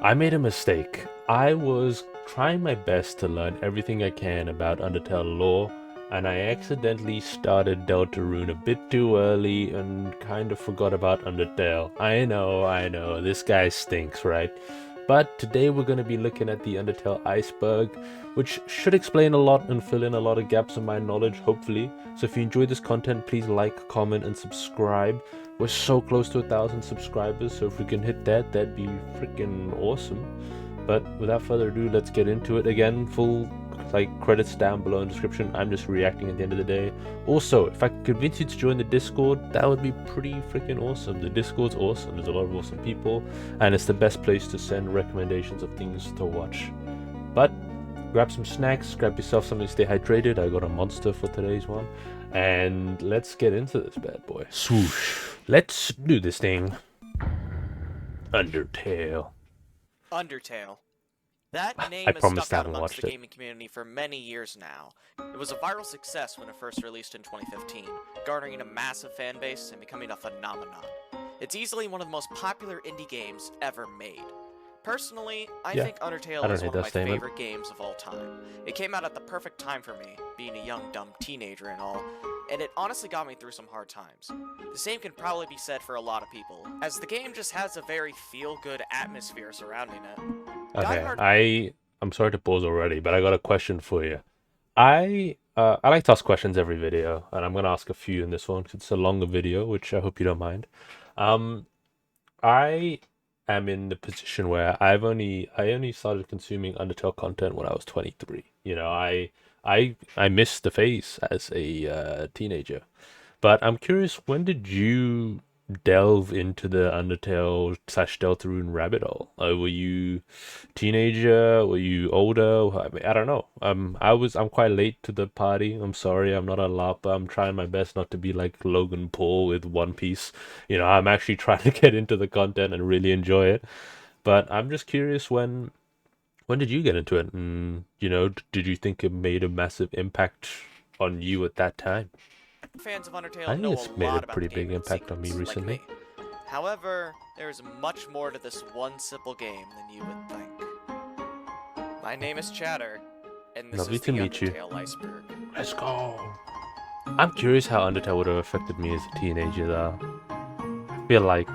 I made a mistake. I was trying my best to learn everything I can about Undertale lore, and I accidentally started Deltarune a bit too early and kind of forgot about Undertale. I know, this guy stinks, right? But today we're going to be looking at the Undertale Iceberg, which should explain a lot and fill in a lot of gaps in my knowledge, hopefully. So if you enjoy this content, please like, comment, and subscribe. We're so close to 1,000 subscribers, so if we can hit that, that'd be freaking awesome. But without further ado, let's get into it. Again, full credits down below in the description. I'm just reacting at the end of the day. Also, if I could convince you to join the Discord, that would be pretty freaking awesome. The Discord's awesome. There's a lot of awesome people, and it's the best place to send recommendations of things to watch. But grab some snacks, grab yourself something to stay hydrated. I got a monster for today's one. And let's get into this bad boy. Swoosh. Let's do this thing. Undertale. Undertale. That name I has promised stuck I out haven't amongst watched the it. gaming community for many years now. It was a viral success when it first released in 2015, garnering a massive fan base and becoming a phenomenon. It's easily one of the most popular indie games ever made. Personally, I think Undertale is one of my favorite games of all time. It came out at the perfect time for me, being a young, dumb teenager and all, and it honestly got me through some hard times. The same can probably be said for a lot of people, as the game just has a very feel-good atmosphere surrounding it. Okay, I'm sorry to pause already, but I got a question for you. I like to ask questions every video, and I'm gonna ask a few in this one because it's a longer video, which I hope you don't mind. Um, I am in the position where I only started consuming Undertale content when I was 23. You know, I missed the phase as a teenager. But I'm curious, when did you delve into the Undertale slash Deltarune rabbit hole? Were you teenager? Were you older? I mean, I don't know. I'm quite late to the party. I'm sorry, I'm not a LARPer. I'm trying my best not to be like Logan Paul with One Piece. You know, I'm actually trying to get into the content and really enjoy it. But I'm just curious, when did you get into it? And, you know, did you think it made a massive impact on you at that time? Fans of I Undertale think know it's a made a lot about the pretty game big and its impact on me secrets, like recently. me. However, there is much more to this one simple game than you would think. My name is Chatter, and this Lovely is to the meet you. Undertale Iceberg. Let's go. I'm curious how Undertale would have affected me as a teenager, though. I feel like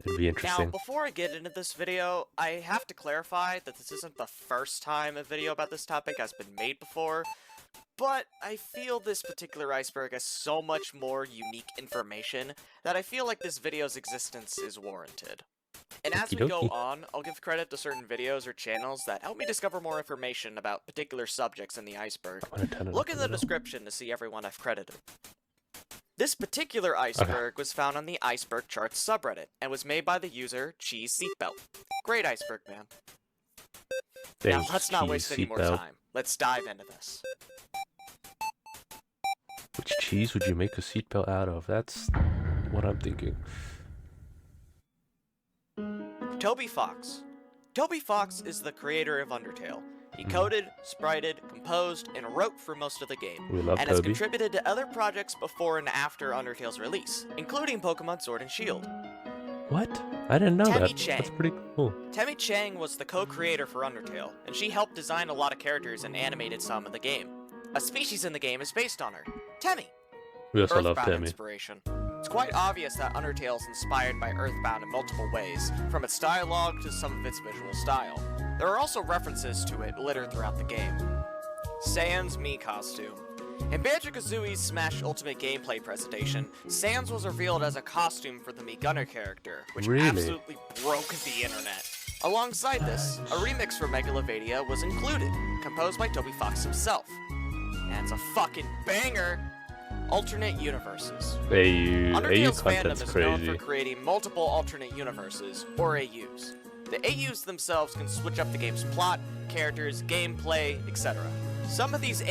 it'd be Now, interesting. before I get into this video, I have to clarify that this isn't the first time a video about this topic has been made before, but I feel this particular iceberg has so much more unique information that I feel like this video's existence is warranted. And as Okie we go dokie. on, I'll give credit to certain videos or channels that help me discover more information about particular subjects in the iceberg. I'm gonna turn it Look up in a the little. description to see everyone I've credited. This particular Okay. iceberg was found on the Iceberg Charts subreddit and was made by the user Cheese Seatbelt. Great iceberg, man. Now Thanks, let's not cheese waste any more seatbelt. time. Let's dive into this. Which cheese would you make a seatbelt out of? That's what I'm thinking. Toby Fox. Toby Fox is the creator of Undertale. He coded, sprited, composed, and wrote for most of the game, We love and has Toby. contributed to other projects before and after Undertale's release, including Pokemon Sword and Shield. What? I didn't know Temmie that. Chang. That's pretty cool. Temmie Chang was the co-creator for Undertale, and she helped design a lot of characters and animated some of the game. A species in the game is based on her, Temmie. We also love Earthbound Tammy. inspiration. It's quite obvious that Undertale is inspired by Earthbound in multiple ways, from its dialogue to some of its visual style. There are also references to it littered throughout the game. Sans Mii costume. In Banjo-Kazooie's Smash Ultimate gameplay presentation, Sans was revealed as a costume for the Mii Gunner character, which Really? absolutely broke the internet. Alongside this, a remix for Megalovania was included, composed by Toby Fox himself. And it's a fucking banger! Alternate universes. AU Undertale's fandom content's is known for crazy. creating multiple alternate universes, or AUs. The AUs themselves can switch up the game's plot, characters, gameplay, etc. Some of these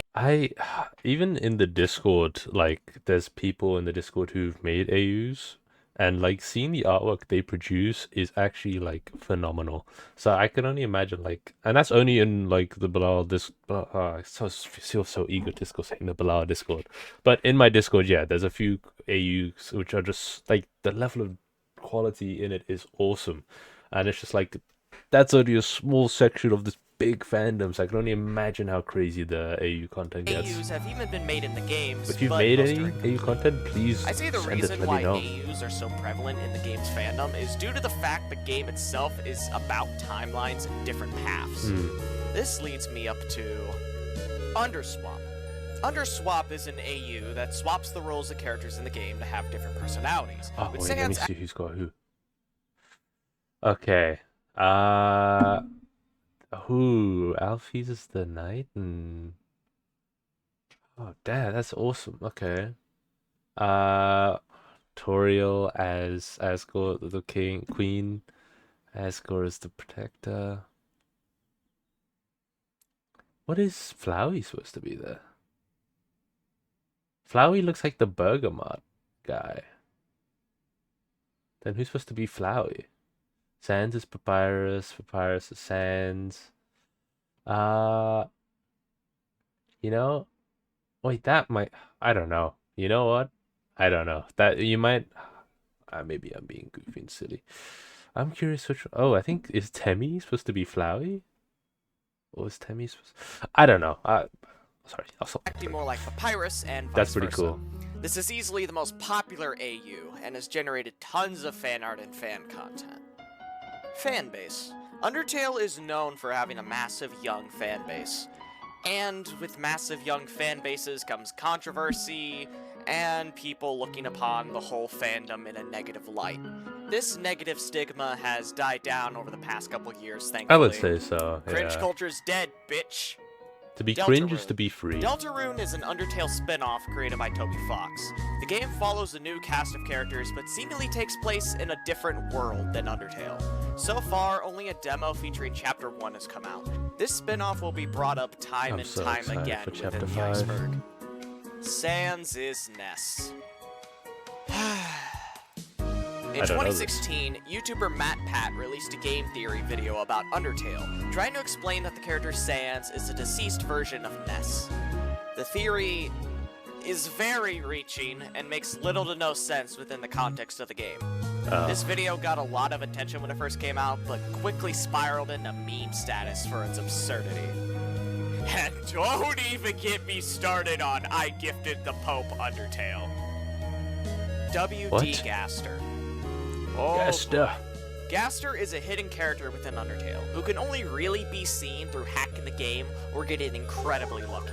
Even in the Discord, like there's people in the Discord who've made AUs, and like seeing the artwork they produce is actually like phenomenal. So I can only imagine and that's only in like the Bilal I feel so egotistical saying the Bilal Discord, but in my Discord, yeah, there's a few AUs which are just like the level of quality in it is awesome. and it's just like that's only a small section of this big fandom. So I can only imagine how crazy the AU content gets. AUs have even been made in the games, If you've but made most are any AU incomplete. content, please I'd say the send it. reason Let me why know. AUs are so prevalent in the game's fandom is due to the fact the game itself is about timelines and different paths. This leads me up to Underswap. Underswap is an AU that swaps the roles of characters in the game to have different personalities. Oh with wait, let me Sans see who's got who. Okay. Who? Alphys is the knight, and oh damn, that's awesome. Okay. Uh, Toriel as Asgore the queen. Asgore is the protector. What is Flowey supposed to be there? Flowey looks like the Bergamot guy. Then who's supposed to be Flowey? Sans is Papyrus. Papyrus is Sans. Uh, you know, wait, that might. I don't know. You know what? I don't know. That you might. Maybe I'm being goofy and silly. I'm curious which. Oh, I think is Temmie supposed to be Flowey? Or is Temmie supposed? I don't know. Sorry. I'll stop. acting more like Papyrus and vice That's pretty versa. cool. This is easily the most popular AU and has generated tons of fan art and fan content. Fanbase. Undertale is known for having a massive young fan base. And with massive young fan bases comes controversy and people looking upon the whole fandom in a negative light. This negative stigma has died down over the past couple years, thankfully. I would say so. Cringe Yeah. culture's dead, bitch. To be Deltarune. cringe is to be free. Deltarune is an Undertale spin-off created by Toby Fox. The game follows a new cast of characters, but seemingly takes place in a different world than Undertale. So far, only a demo featuring Chapter 1 has come out. This spin-off will be brought up time I'm and so time excited again for within Chapter the 5. Iceberg. Sans is Ness. In I don't know this. 2016, YouTuber MattPat released a game theory video about Undertale, trying to explain that the character Sans is a deceased version of Ness. The theory is very reaching and makes little to no sense within the context of the game. This video got a lot of attention when it first came out, but quickly spiraled into meme status for its absurdity. And don't even get me started on I Gifted the Pope Undertale. w.dgaster. Oh, Gaster. Gaster is a hidden character within Undertale, who can only really be seen through hacking the game or getting incredibly lucky.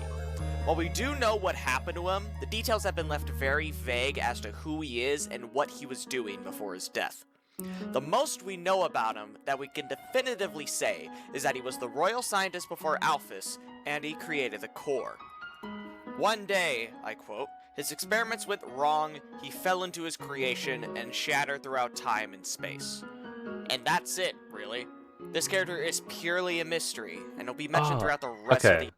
While we do know what happened to him, the details have been left very vague as to who he is and what he was doing before his death. The most we know about him that we can definitively say is that he was the royal scientist before Alphys, and he created the core. One day, I quote, his experiments went wrong, he fell into his creation, and shattered throughout time and space. And that's it, really. This character is purely a mystery, and will be mentioned throughout the rest of the...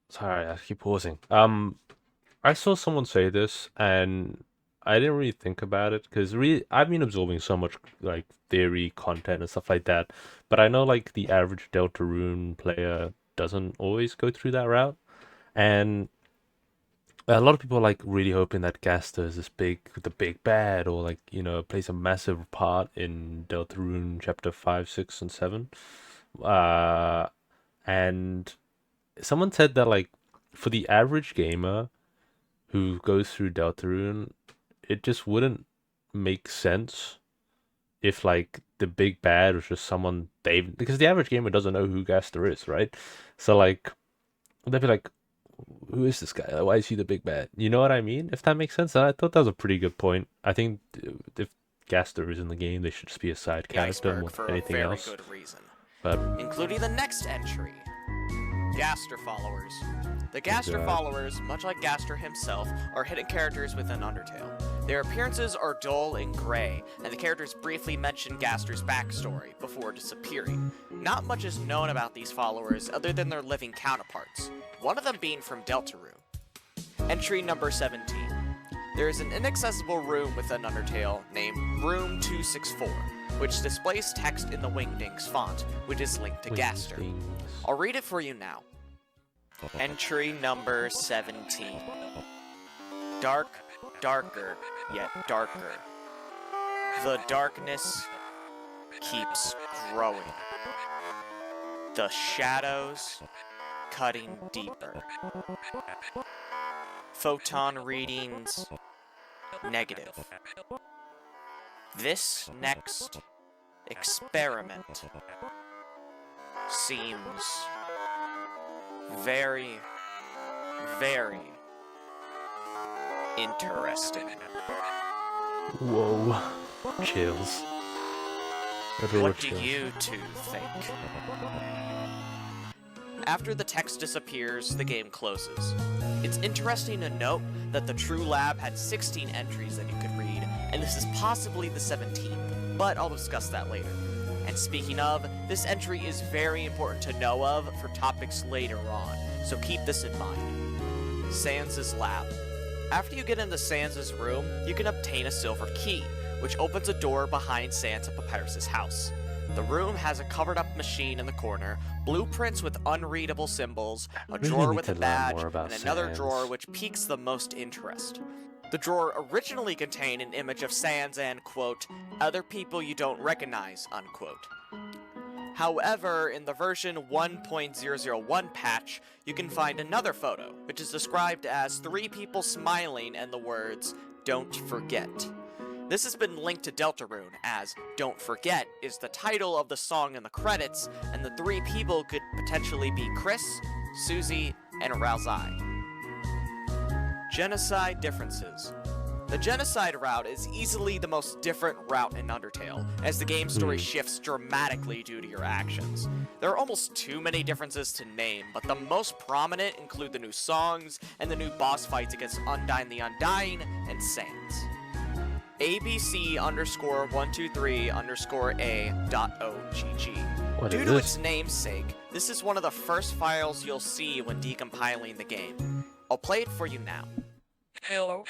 Sorry, I keep pausing. I saw someone say this, and I didn't really think about it, because I've been absorbing so much, like, theory, content, and stuff like that, but I know, like, the average Deltarune player doesn't always go through that route, and a lot of people are like really hoping that Gaster is the big bad, or like plays a massive part in Deltarune chapter 5, 6, and 7. And someone said that like for the average gamer who goes through Deltarune, it just wouldn't make sense if like the big bad was just someone because the average gamer doesn't know who Gaster is, right? So like they'd be like, who is this guy? Why is he the big bad? You know what I mean? If that makes sense. And I thought that was a pretty good point. I think if Gaster is in the game, they should just be a side character more for than anything a very else. good reason. But including the next entry, Gaster followers. The Gaster followers, much like Gaster himself, are hidden characters within Undertale. Their appearances are dull and gray, and the characters briefly mention Gaster's backstory before disappearing. Not much is known about these followers other than their living counterparts, one of them being from Deltarune. Entry number 17. There is an inaccessible room within Undertale named Room 264, which displays text in the Wingdings font, which is linked to Gaster. I'll read it for you now. Entry number 17. Dark, darker, yet darker. The darkness keeps growing. The shadows cutting deeper. Photon readings negative. This next experiment seems very, very interesting. Whoa. Chills. What do you two think? After the text disappears, the game closes. It's interesting to note that the True Lab had 16 entries that you could read, and this is possibly the 17th, but I'll discuss that later. And speaking of, this entry is very important to know of for topics later on, so keep this in mind. Sans' lab. After you get into Sans' room, you can obtain a silver key, which opens a door behind Sans and Papyrus' house. The room has a covered-up machine in the corner, blueprints with unreadable symbols, a drawer with a badge, and another drawer which piques the most interest. The drawer originally contained an image of Sans and, quote, other people you don't recognize, unquote. However, in the version 1.001 patch, you can find another photo, which is described as 3 people smiling and the words, don't forget. This has been linked to Deltarune, as Don't Forget is the title of the song in the credits, and the 3 people could potentially be Chris, Susie, and Ralzai. Genocide differences. The genocide route is easily the most different route in Undertale, as the game story shifts dramatically due to your actions. There are almost too many differences to name, but the most prominent include the new songs and the new boss fights against Undyne the Undying and Sans. ABC_123_A.OGG. Due to its namesake, this is one of the first files you'll see when decompiling the game. I'll play it for you now. Hello,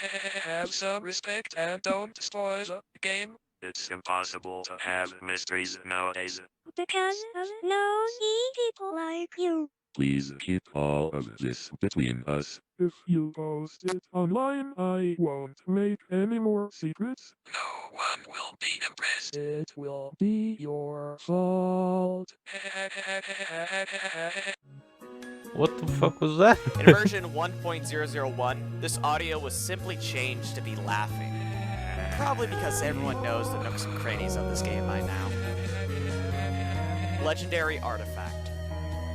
have some respect and don't spoil the game. It's impossible to have mysteries nowadays. Because of nosy people like you. Please keep all of this between us. If you post it online, I won't make any more secrets. No one will be impressed. It will be your fault. What the fuck was that? In version 1.001, this audio was simply changed to be laughing. Probably because everyone knows the nooks and crannies of this game by now. Legendary artifact.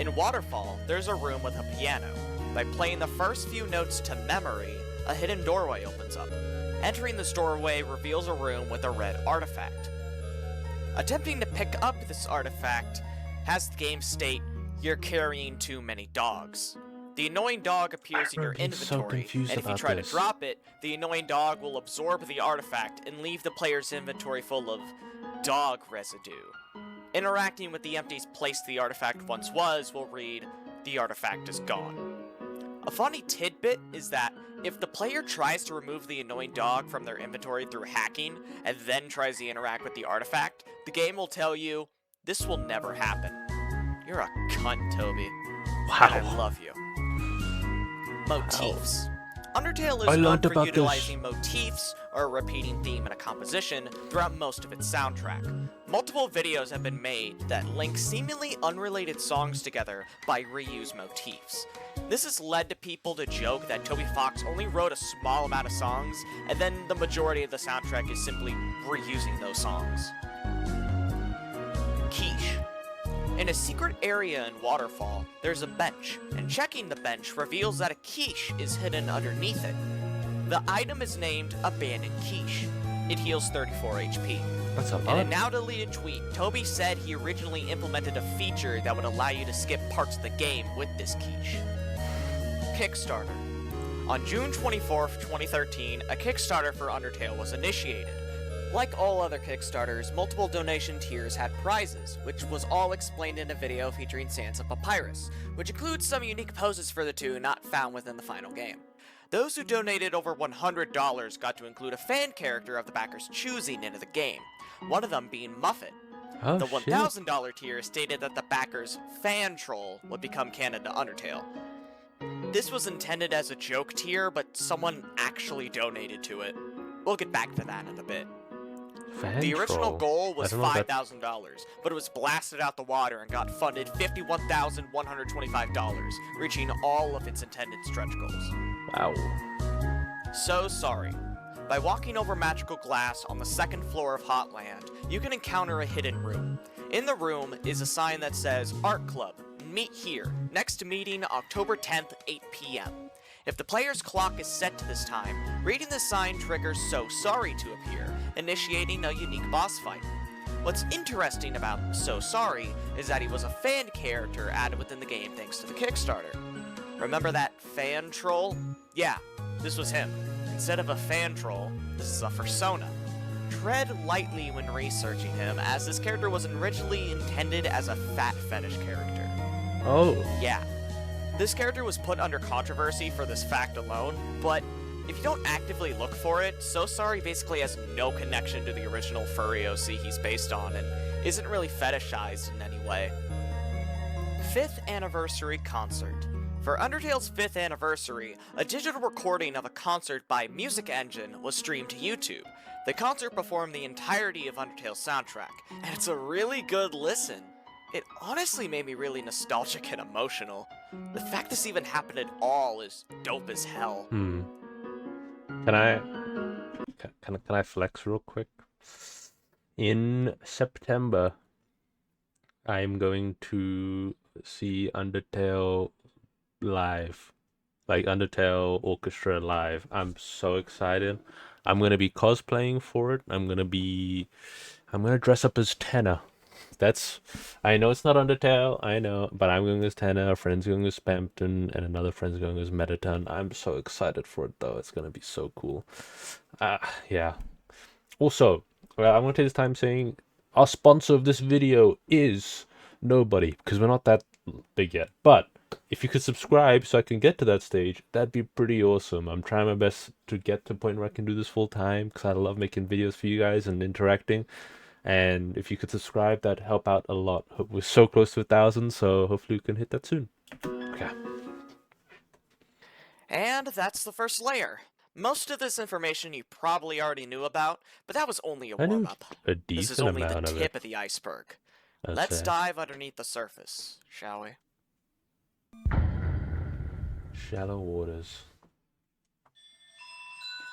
In Waterfall, there's a room with a piano. By playing the first few notes to memory, a hidden doorway opens up. Entering this doorway reveals a room with a red artifact. Attempting to pick up this artifact has the game state, you're carrying too many dogs. The annoying dog appears in your inventory, and if you try to drop it, the annoying dog will absorb the artifact and leave the player's inventory full of dog residue. Interacting with the empty place the artifact once was will read, the artifact is gone. A funny tidbit is that if the player tries to remove the annoying dog from their inventory through hacking, and then tries to interact with the artifact, the game will tell you, this will never happen. You're a cunt, Toby. Wow. And I love you. Motifs. Undertale is known for utilizing motifs, or a repeating theme in a composition, throughout most of its soundtrack. Multiple videos have been made that link seemingly unrelated songs together by reuse motifs. This has led to people to joke that Toby Fox only wrote a small amount of songs, and then the majority of the soundtrack is simply reusing those songs. Quiche. In a secret area in Waterfall, there's a bench, and checking the bench reveals that a quiche is hidden underneath it. The item is named Abandoned Quiche. It heals 34 HP. That's a In lot. a now-deleted tweet, Toby said he originally implemented a feature that would allow you to skip parts of the game with this quiche. Kickstarter. On June 24th, 2013, a Kickstarter for Undertale was initiated. Like all other Kickstarters, multiple donation tiers had prizes, which was all explained in a video featuring Sans and Papyrus, which includes some unique poses for the two not found within the final game. Those who donated over $100 got to include a fan character of the backers' choosing into the game, one of them being Muffet. Oh, The shit. $1,000 tier stated that the backers' fan troll would become canon to Undertale. This was intended as a joke tier, but someone actually donated to it. We'll get back to that in a bit. Fan The original troll. goal I was don't know what $5,000, but it was blasted out the water and got funded $51,125, reaching all of its intended stretch goals. Wow. So sorry. By walking over magical glass on the second floor of Hotland, you can encounter a hidden room. In the room is a sign that says Art Club, meet here, next to meeting October 10th, 8 p.m. If the player's clock is set to this time, reading the sign triggers So Sorry to appear, initiating a unique boss fight. What's interesting about So Sorry is that he was a fan character added within the game thanks to the Kickstarter. Remember that fan troll? Yeah, this was him. Instead of a fan troll, this is a persona. Tread lightly when researching him, as this character was originally intended as a fat fetish character. Oh. Yeah. This character was put under controversy for this fact alone, but if you don't actively look for it, So Sorry basically has no connection to the original furry OC he's based on, and isn't really fetishized in any way. 5th Anniversary Concert. For Undertale's 5th anniversary, a digital recording of a concert by Music Engine was streamed to YouTube. The concert performed the entirety of Undertale's soundtrack, and it's a really good listen. It honestly made me really nostalgic and emotional. The fact this even happened at all is dope as hell. Can I flex real quick? In September, I'm going to see Undertale live, like Undertale Orchestra live. I'm so excited. I'm gonna be cosplaying for it. I'm gonna dress up as Tenna. I know it's not Undertale, I know, but I'm going as Tenna, a friend's going as Spampton, and another friend's going as Mettaton. I'm so excited for it though. It's gonna be so cool. Yeah. Also, I want to take this time saying our sponsor of this video is nobody, because we're not that big yet. But if you could subscribe so I can get to that stage, that'd be pretty awesome. I'm trying my best to get to a point where I can do this full time, because I love making videos for you guys and interacting. And if you could subscribe, that'd help out a lot. We're so close to 1,000, so hopefully we can hit that soon. Okay. And that's the first layer. Most of this information you probably already knew about, but that was only a I knew warm-up. a This is decent only the amount of tip it. of the iceberg. That's Let's it. dive underneath the surface, shall we? Shallow waters.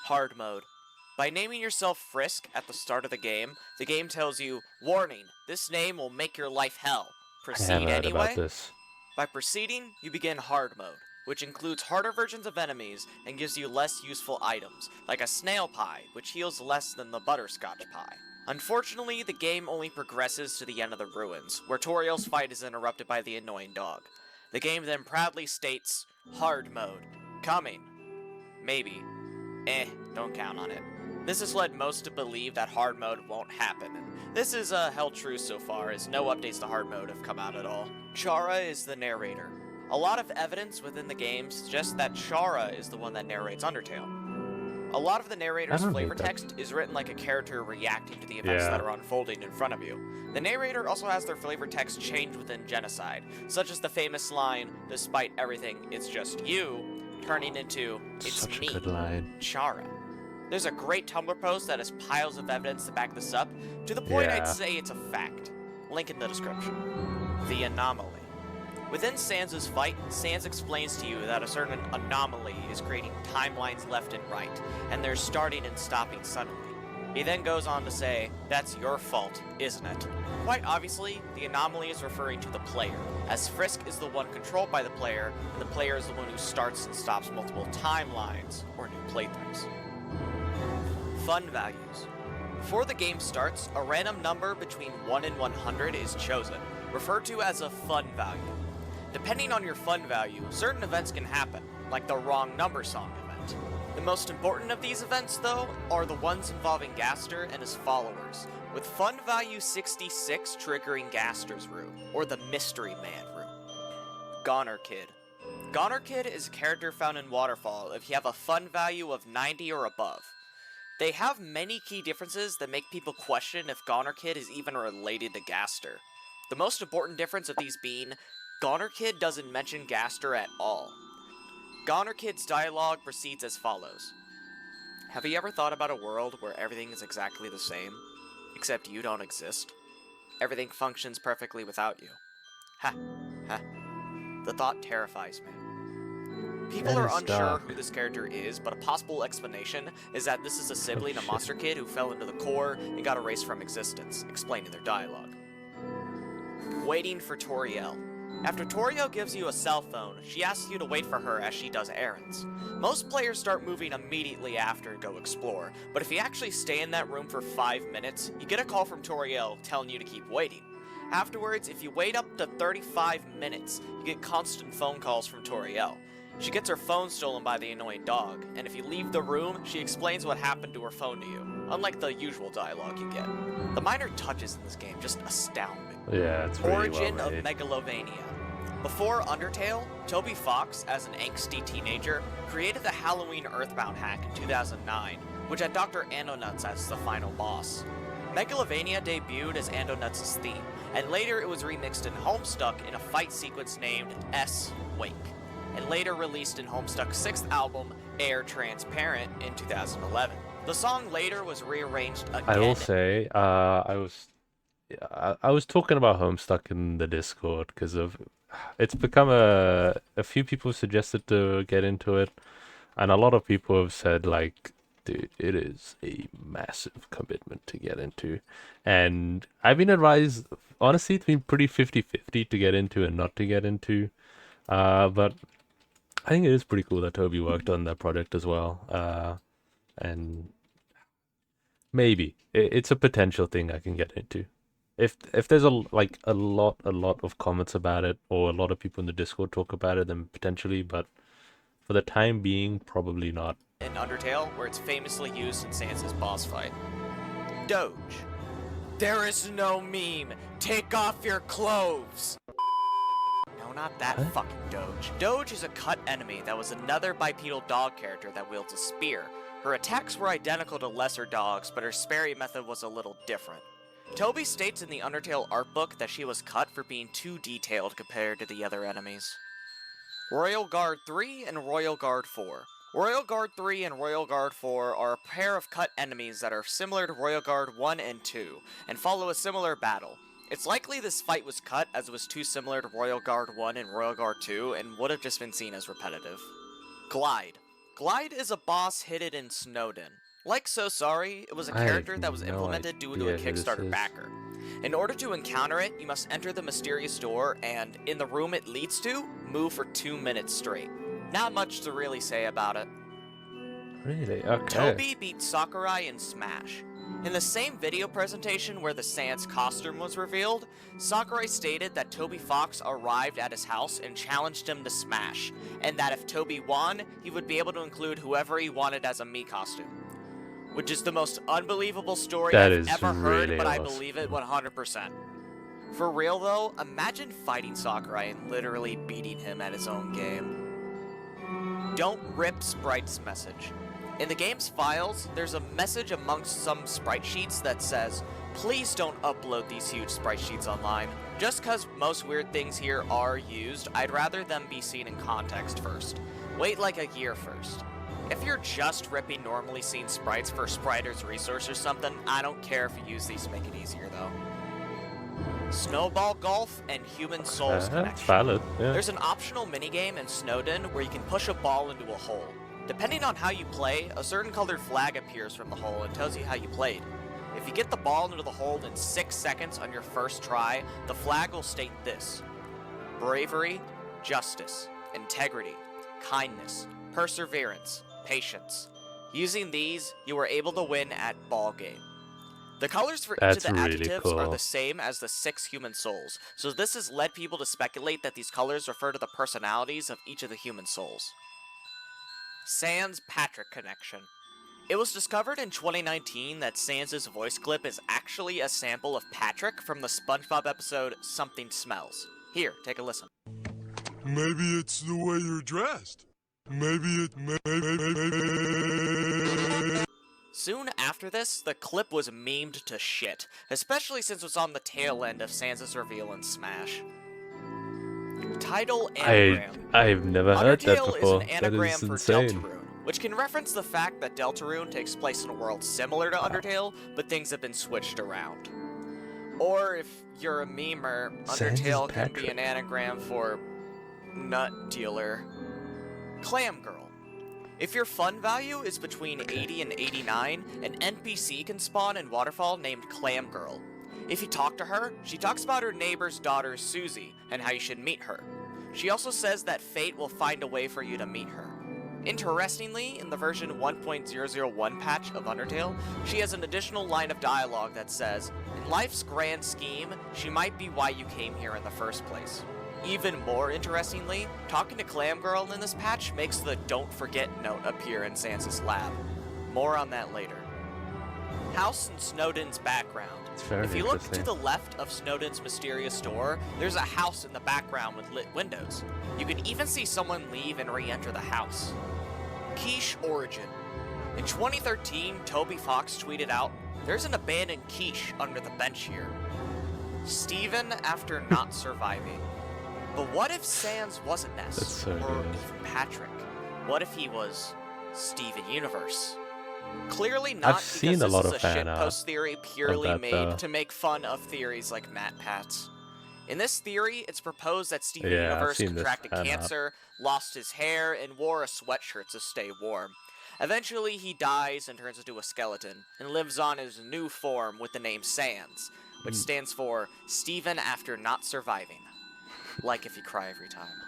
Hard mode. By naming yourself Frisk at the start of the game tells you, warning, this name will make your life hell. I Proceed have heard anyway? about this. By proceeding, you begin hard mode, which includes harder versions of enemies and gives you less useful items, like a snail pie, which heals less than the butterscotch pie. Unfortunately, the game only progresses to the end of the ruins, where Toriel's fight is interrupted by the annoying dog. The game then proudly states, hard mode. Coming. Maybe. Don't count on it. This has led most to believe that hard mode won't happen, and this is held true so far, as no updates to hard mode have come out at all. Chara is the narrator. A lot of evidence within the game suggests that Chara is the one that narrates Undertale. A lot of the narrator's flavor text is written like a character reacting to the events that are unfolding in front of you. The narrator also has their flavor text changed within Genocide, such as the famous line, despite everything, it's just you, turning into, it's Such me, a good line. Chara. There's a great Tumblr post that has piles of evidence to back this up, to the point I'd say it's a fact. Link in the description. The anomaly. Within Sans' fight, Sans explains to you that a certain anomaly is creating timelines left and right, and they're starting and stopping suddenly. He then goes on to say, that's your fault, isn't it? Quite obviously, the anomaly is referring to the player, as Frisk is the one controlled by the player, and the player is the one who starts and stops multiple timelines, or new playthroughs. Fun values. Before the game starts, a random number between 1 and 100 is chosen, referred to as a fun value. Depending on your fun value, certain events can happen, like the wrong number song event. The most important of these events, though, are the ones involving Gaster and his followers, with fun value 66 triggering Gaster's room, or the Mystery Man room. Goner Kid. Goner Kid is a character found in Waterfall if you have a fun value of 90 or above. They have many key differences that make people question if Goner Kid is even related to Gaster. The most important difference of these being, Goner Kid doesn't mention Gaster at all. Goner Kid's dialogue proceeds as follows. Have you ever thought about a world where everything is exactly the same? Except you don't exist. Everything functions perfectly without you. Ha, ha. The thought terrifies me. People That are is unsure dark. who this character is, but a possible explanation is that this is a sibling of Monster Kid who fell into the core and got erased from existence, explaining their dialogue. Waiting for Toriel. After Toriel gives you a cell phone, she asks you to wait for her as she does errands. Most players start moving immediately after and go explore, but if you actually stay in that room for 5 minutes, you get a call from Toriel telling you to keep waiting. Afterwards, if you wait up to 35 minutes, you get constant phone calls from Toriel. She gets her phone stolen by the annoying dog, and if you leave the room, she explains what happened to her phone to you, unlike the usual dialogue you get. The minor touches in this game just astound me. Yeah, it's really Origin well of made. Megalovania. Before Undertale, Toby Fox, as an angsty teenager, created the Halloween Earthbound hack in 2009, which had Dr. Andonuts as the final boss. Megalovania debuted as Andonuts' theme, and later it was remixed in Homestuck in a fight sequence named S. Wake, and later released in Homestuck's 6th album, Air Transparent, in 2011. The song later was rearranged again. I will say, I was talking about Homestuck in the Discord because of it's become a few people suggested to get into it, and a lot of people have said like, dude, it is a massive commitment to get into, and I've been advised, honestly, it's been pretty 50-50 to get into and not to get into, but I think it is pretty cool that Toby worked on that project as well, and maybe it's a potential thing I can get into. If there's a lot of comments about it, or a lot of people in the Discord talk about it, then potentially, but for the time being, probably not. In Undertale, where it's famously used in Sans' boss fight. Doge. There is no meme. Take off your clothes. No, not that Huh? fucking Doge. Doge is a cut enemy that was another bipedal dog character that wields a spear. Her attacks were identical to lesser dogs, but her sparry method was a little different. Toby states in the Undertale art book that she was cut for being too detailed compared to the other enemies. Royal Guard 3 and Royal Guard 4. Royal Guard 3 and Royal Guard 4 are a pair of cut enemies that are similar to Royal Guard 1 and 2, and follow a similar battle. It's likely this fight was cut as it was too similar to Royal Guard 1 and Royal Guard 2 and would have just been seen as repetitive. Glide. Glide is a boss hidden in Snowden. Like So Sorry, it was a I have character that was no implemented due to a idea who this Kickstarter is. backer. In order to encounter it, you must enter the mysterious door and, in the room it leads to, move for 2 minutes straight. Not much to really say about it. Really? Okay. Toby beat Sakurai in Smash. In the same video presentation where the Sans costume was revealed, Sakurai stated that Toby Fox arrived at his house and challenged him to Smash, and that if Toby won, he would be able to include whoever he wanted as a Mii costume. Which is the most unbelievable story That I've is ever heard, really but I awesome. believe it 100%. For real though, imagine fighting Sakurai and literally beating him at his own game. Don't rip Sprite's message. In the game's files, there's a message amongst some sprite sheets that says, please don't upload these huge sprite sheets online. Just cause most weird things here are used, I'd rather them be seen in context first. Wait like a year first. If you're just ripping normally seen sprites for Spriter's resource or something, I don't care if you use these to make it easier though. Snowball Golf and Human Souls That's Connection. valid. Yeah. There's an optional minigame in Snowden where you can push a ball into a hole. Depending on how you play, a certain colored flag appears from the hole and tells you how you played. If you get the ball into the hole in 6 seconds on your first try, the flag will state this: bravery, justice, integrity, kindness, perseverance, patience. Using these, you are able to win at ball game. The colors for each That's of the really adjectives are cool. the same as the 6 human souls, so this has led people to speculate that these colors refer to the personalities of each of the human souls. Sans Patrick Connection. It was discovered in 2019 that Sans' voice clip is actually a sample of Patrick from the SpongeBob episode Something Smells. Here, take a listen. Maybe it's the way you're dressed. Maybe it Soon after this, the clip was memed to shit, especially since it was on the tail end of Sans' reveal in Smash. Title Anagram. I've never heard that Undertale before. is an That anagram is for insane. Deltarune, which can reference the fact that Deltarune takes place in a world similar to Undertale, but things have been switched around. Or if you're a memer, Sans is Undertale can be Patrick. an anagram for nut dealer. Clam Girl. If your fun value is between 80 and 89, an NPC can spawn in Waterfall named Clam Girl. If you talk to her, she talks about her neighbor's daughter Susie and how you should meet her. She also says that fate will find a way for you to meet her. Interestingly, in the version 1.001 patch of Undertale, she has an additional line of dialogue that says, "In life's grand scheme, she might be why you came here in the first place." Even more interestingly, talking to Clam Girl in this patch makes the "don't forget" note appear in Sans' lab. More on that later. House in Snowdin's background. It's very If you look interesting. to the left of Snowdin's mysterious door, there's a house in the background with lit windows. You can even see someone leave and re-enter the house. Quiche Origin. In 2013, Toby Fox tweeted out, "There's an abandoned quiche under the bench here." Steven after not surviving. But what if Sans wasn't Ness? That's so or good. even Patrick? What if he was Steven Universe? Clearly not, because seen a this lot is of a fan art shitpost theory purely that, made though. to make fun of theories like Matt Pat's. In this theory, it's proposed that Steven Yeah, I've Universe seen this contracted fan art. cancer, lost his hair, and wore a sweatshirt to stay warm. Eventually, he dies and turns into a skeleton, and lives on in his new form with the name Sans, which stands for Steven after not surviving. Like if you cry every time.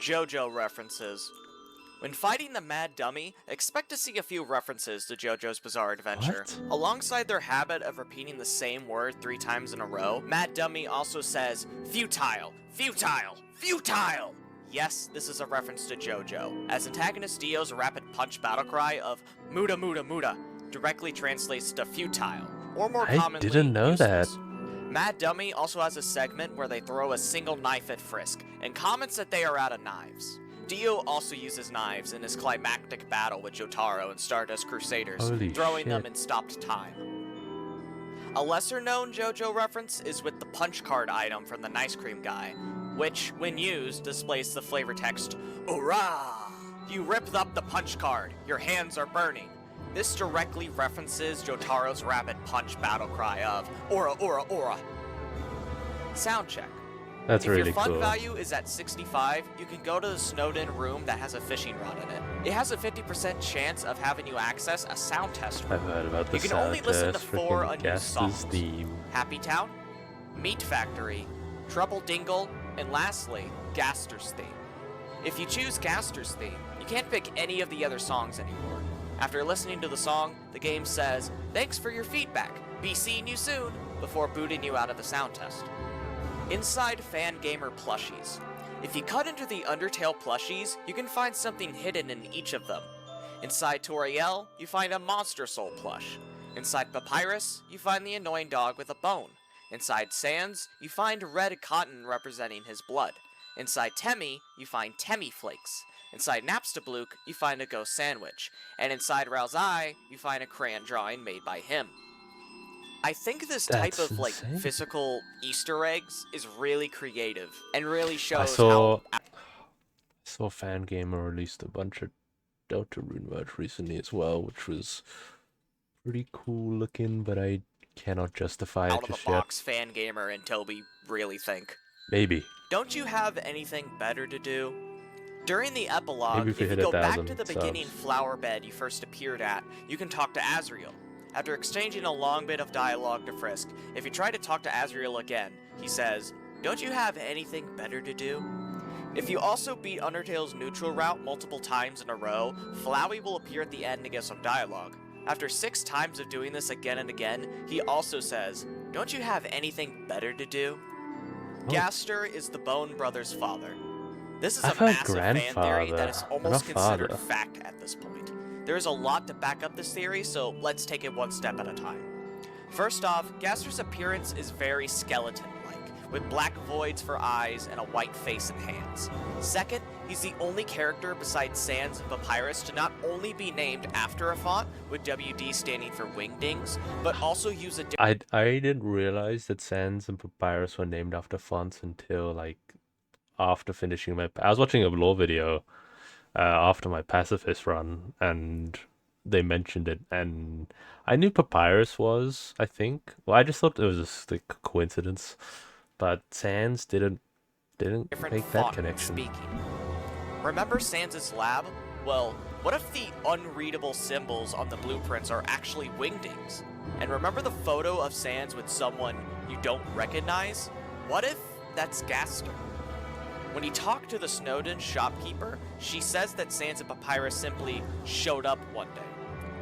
JoJo references. When fighting the Mad Dummy, expect to see a few references to JoJo's Bizarre Adventure. What? Alongside their habit of repeating the same word 3 times in a row, Mad Dummy also says, "Futile, futile, futile!" Yes, this is a reference to JoJo, as antagonist Dio's rapid punch battle cry of "Muda Muda Muda" directly translates to futile, or more I commonly, didn't know that. useless. Mad Dummy also has a segment where they throw a single knife at Frisk, and comments that they are out of knives. Dio also uses knives in his climactic battle with Jotaro and Stardust Crusaders, Holy throwing them shit. in stopped time. A lesser-known JoJo reference is with the punch card item from the Nice Cream Guy, which, when used, displays the flavor text, "Hurrah! You ripped up the punch card, your hands are burning." This directly references Jotaro's rapid punch battle cry of "Aura, aura, aura." Sound check. That's If really your fun cool. value is at 65, you can go to the Snowdin room that has a fishing rod in it. It has a 50% chance of having you access a sound test room. I've heard about the You can only listen to sound 4 freaking unused Gaster's songs. theme. Happy Town, Meat Factory, Trouble Dingle, and lastly, Gaster's theme. If you choose Gaster's theme, you can't pick any of the other songs anymore. After listening to the song, the game says, "Thanks for your feedback, be seeing you soon," before booting you out of the sound test. Inside Fangamer plushies. If you cut into the Undertale plushies, you can find something hidden in each of them. Inside Toriel, you find a Monster Soul plush. Inside Papyrus, you find the annoying dog with a bone. Inside Sans, you find red cotton representing his blood. Inside Temmie, you find Temmie flakes. Inside Napstablook, you find a ghost sandwich. And inside Rao's eye, you find a crayon drawing made by him. I think this type That's of insane. physical Easter eggs is really creative and really I shows saw how Fangamer released a bunch of Deltarune merch recently as well, which was pretty cool looking, but I cannot justify it out of just the yet. box Fangamer and Toby really think. Maybe. Don't you have anything better to do? During the epilogue, Maybe if if we you hit go 1,000 back to the beginning subs. flower bed you first appeared at, you can talk to Azriel. After exchanging a long bit of dialogue to Frisk, if you try to talk to Azriel again, he says, "Don't you have anything better to do?" If you also beat Undertale's neutral route multiple times in a row, Flowey will appear at the end to give some dialogue. After 6 times of doing this again and again, he also says, "Don't you have anything better to do?" Oh. Gaster is the Bone Brothers' father. This is I've a heard massive fan theory that is grandfather, almost not considered father. fact at this point. There is a lot to back up this theory, so let's take it one step at a time. First off, Gaster's appearance is very skeleton-like, with black voids for eyes and a white face and hands. Second, he's the only character besides Sans and Papyrus to not only be named after a font, with WD standing for Wingdings, but also use a I didn't realize that Sans and Papyrus were named after fonts until like after finishing my. I was watching a lore video after my pacifist run, and they mentioned it, and I knew Papyrus was, I think. Well, I just thought it was just like a coincidence, but Sans didn't different make that font when connection. speaking. Remember Sans' lab? Well, what if the unreadable symbols on the blueprints are actually wingdings? And remember the photo of Sans with someone you don't recognize? What if that's Gaster? When he talked to the Snowden shopkeeper, she says that Sans and Papyrus simply showed up one day.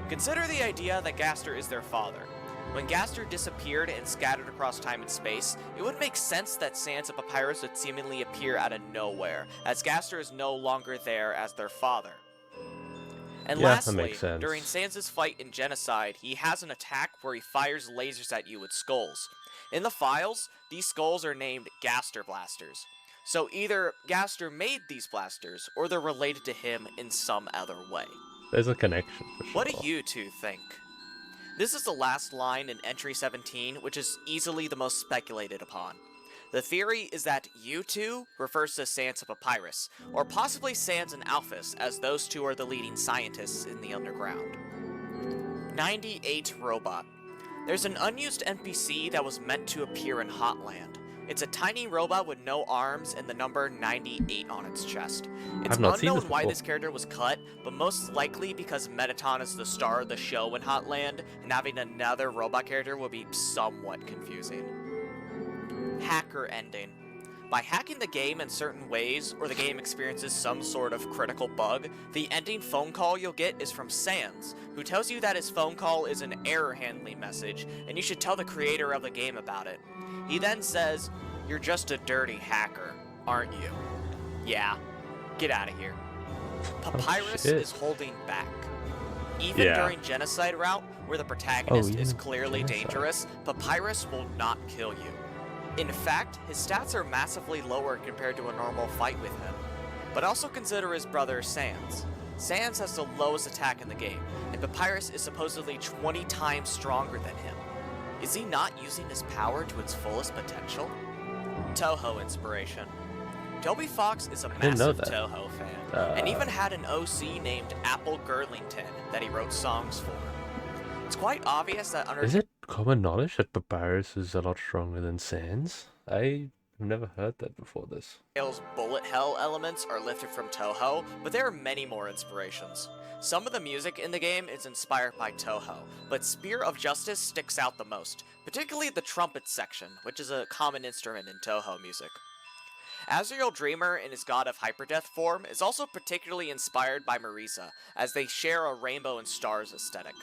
Consider the idea that Gaster is their father. When Gaster disappeared and scattered across time and space, it would make sense that Sans and Papyrus would seemingly appear out of nowhere, as Gaster is no longer there as their father. And Yeah, that lastly, makes sense. during Sans' fight in Genocide, he has an attack where he fires lasers at you with skulls. In the files, these skulls are named Gaster blasters. So either Gaster made these blasters, or they're related to him in some other way. There's a connection for sure. What do you two think? This is the last line in Entry 17, which is easily the most speculated upon. The theory is that U2 refers to Sans and Papyrus, or possibly Sans and Alphys, as those two are the leading scientists in the underground. 98 Robot. There's an unused NPC that was meant to appear in Hotland. It's a tiny robot with no arms and the number 98 on its chest. It's I've not seen unknown this why before. this character was cut, but most likely because Metaton is the star of the show in Hotland, and having another robot character would be somewhat confusing. Hacker ending. By hacking the game in certain ways, or the game experiences some sort of critical bug, the ending phone call you'll get is from Sans, who tells you that his phone call is an error handling message, and you should tell the creator of the game about it. He then says, "You're just a dirty hacker, aren't you? Yeah, get out of here." Papyrus shit. is holding back. Even Yeah. during Genocide route, where the protagonist is even clearly Genocide. dangerous, Papyrus will not kill you. In fact, his stats are massively lower compared to a normal fight with him. But also consider his brother Sans. Sans has the lowest attack in the game, and Papyrus is supposedly 20 times stronger than him. Is he not using his power to its fullest potential? Toho inspiration. Toby Fox is a didn't know massive that. Toho fan, and even had an OC named Apple Girlington that he wrote songs for. It's quite obvious that Is it common knowledge that Papyrus is a lot stronger than Sans? I've never heard that before this. Undertale's bullet hell elements are lifted from Toho, but there are many more inspirations. Some of the music in the game is inspired by Toho, but Spear of Justice sticks out the most, particularly the trumpet section, which is a common instrument in Toho music. Azrael Dreamer in his God of Hyperdeath form is also particularly inspired by Marisa, as they share a rainbow and stars aesthetic.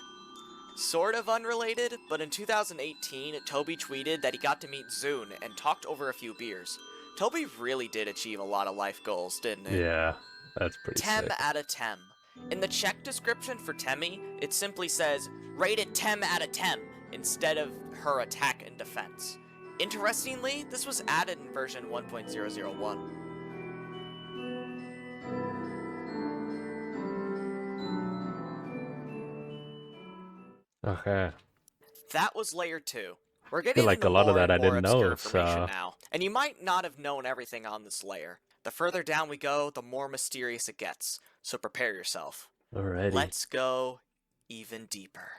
Sort of unrelated, but in 2018, Toby tweeted that he got to meet Zune and talked over a few beers. Toby really did achieve a lot of life goals, didn't he? Yeah, that's pretty 10 sick. out of 10. In the check description for Temmie, it simply says, rated 10 out of 10, instead of her attack and defense. Interestingly, this was added in version 1.001. Okay. That was layer 2. We're I getting feel like into a lot of more that I and more didn't know, obscure information so now, and you might not have known everything on this layer. The further down we go, the more mysterious it gets, so prepare yourself. alrighty. Let's go even deeper.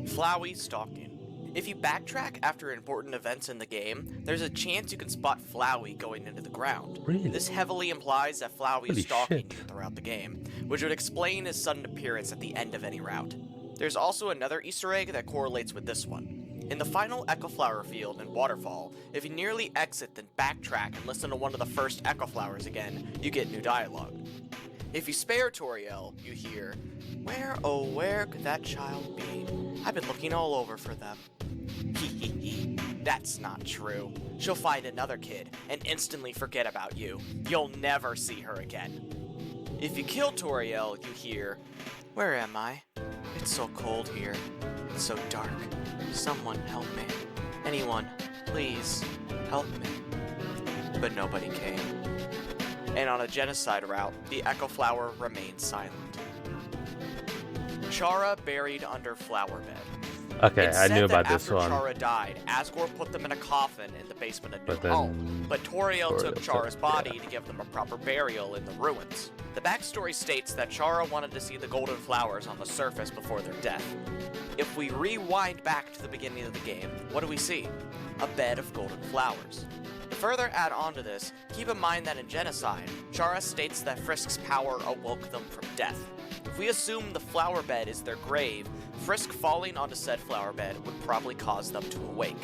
Flowey stalking. If you backtrack after important events in the game, there's a chance you can spot Flowey going into the ground. Really? This heavily implies that Flowey Holy is stalking shit. you throughout the game, which would explain his sudden appearance at the end of any route. There's also another Easter egg that correlates with this one. In the final Echo Flower field in Waterfall, if you nearly exit then backtrack and listen to one of the first Echo Flowers again, you get new dialogue. If you spare Toriel, you hear, "Where, oh where could that child be? I've been looking all over for them." Hee. That's not true. She'll find another kid and instantly forget about you. You'll never see her again. If you kill Toriel, you hear, "Where am I? It's so cold here. It's so dark. Someone help me. Anyone, please, help me." But nobody came. And on a genocide route, the Echo Flower remains silent. Chara buried under flower bed. Okay, It's I said knew that about this after one. Chara died, Asgore put them in a coffin in the basement of New But then Home, but Toriel took Toriel Chara's took- body yeah. to give them a proper burial in the ruins. The backstory states that Chara wanted to see the golden flowers on the surface before their death. If we rewind back to the beginning of the game, what do we see? A bed of golden flowers. To further add on to this, keep in mind that in Genocide, Chara states that Frisk's power awoke them from death. If we assume the flower bed is their grave, Frisk falling onto said flower bed would probably cause them to awake.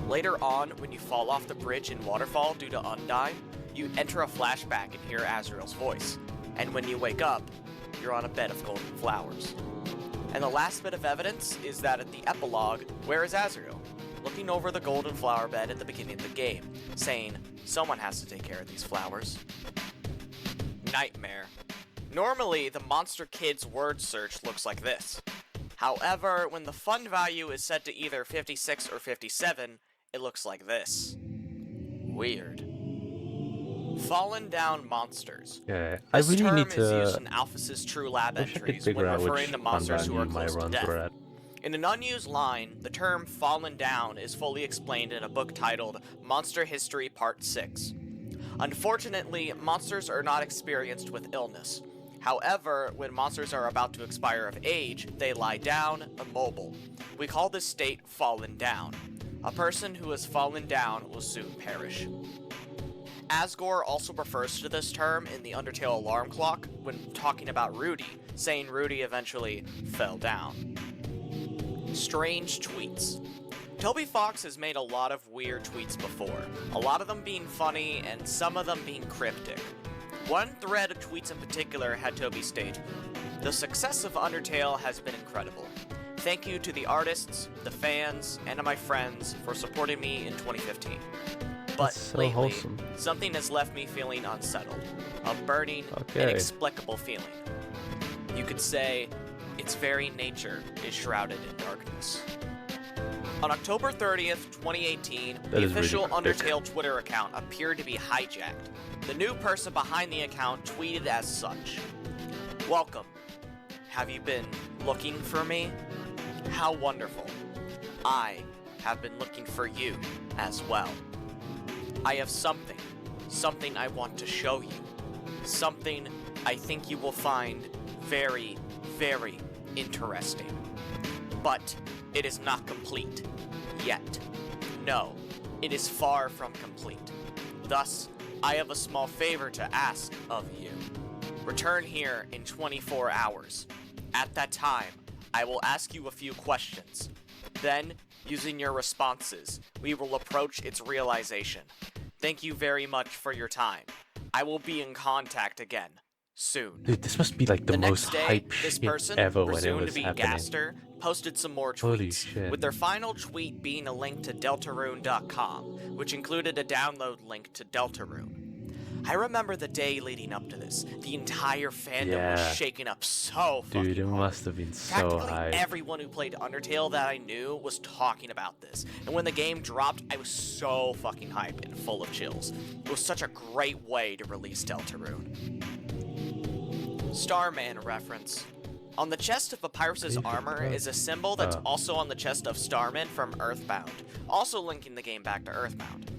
Later on, when you fall off the bridge in Waterfall due to Undyne, you enter a flashback and hear Azrael's voice. And when you wake up, you're on a bed of golden flowers. And the last bit of evidence is that at the epilogue, where is Azrael? Looking over the golden flower bed at the beginning of the game, saying, someone has to take care of these flowers. Nightmare. Normally, the Monster Kids word search looks like this. However, when the fun value is set to either 56 or 57, it looks like this. Weird. Fallen down monsters. Yeah, I This really term need is used to. in Alphys's true lab Wish I could entries figure when out which referring to fun monsters who are value my close to runs death. were at. In an unused line, the term fallen down is fully explained in a book titled Monster History Part 6. Unfortunately, monsters are not experienced with illness. However, when monsters are about to expire of age, they lie down, immobile. We call this state fallen down. A person who has fallen down will soon perish. Asgore also refers to this term in the Undertale alarm clock when talking about Rudy, saying Rudy eventually fell down. Strange tweets. Toby Fox has made a lot of weird tweets before, a lot of them being funny and some of them being cryptic. One thread of tweets in particular had Toby state, "The success of Undertale has been incredible. Thank you to the artists, the fans, and to my friends for supporting me in 2015. But That's so lately, wholesome. something has left me feeling unsettled. A burning, Okay. inexplicable feeling. You could say, its very nature is shrouded in darkness." On October 30th, 2018, That the is really official cryptic. Undertale Twitter account appeared to be hijacked. The new person behind the account tweeted as such. "Welcome. Have you been looking for me? How wonderful. I have been looking for you as well. I have something I want to show you. Something I think you will find very, very interesting. But it is not complete. Yet. No, it is far from complete. Thus, I have a small favor to ask of you. Return here in 24 hours. At that time, I will ask you a few questions. Then, using your responses, we will approach its realization. Thank you very much for your time. I will be in contact again. Soon." Dude, this must be like the most next day, hype this shit person, ever when it presumed was to be happening. Gaster, posted some more Holy tweets, shit. with their final tweet being a link to Deltarune.com, which included a download link to Deltarune. I remember the day leading up to this. The entire fandom Yeah. was shaken up so fucking Dude, it hard. must have been so Practically hype. everyone who played Undertale that I knew was talking about this. And when the game dropped, I was so fucking hyped and full of chills. It was such a great way to release Deltarune. Starman reference. On the chest of Papyrus's armor is a symbol that's also on the chest of Starman from Earthbound, also linking the game back to Earthbound.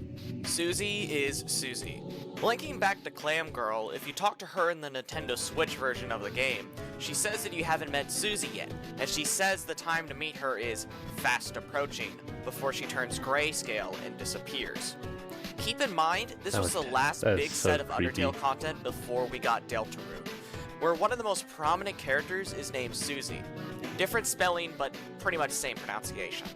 Susie is Susie. Linking back to Clam Girl, if you talk to her in the Nintendo Switch version of the game, she says that you haven't met Susie yet, and she says the time to meet her is fast approaching, before she turns grayscale and disappears. Keep in mind, this was the last That's big so set of creepy. Undertale content before we got Deltarune, where one of the most prominent characters is named Susie. Different spelling, but pretty much same pronunciation.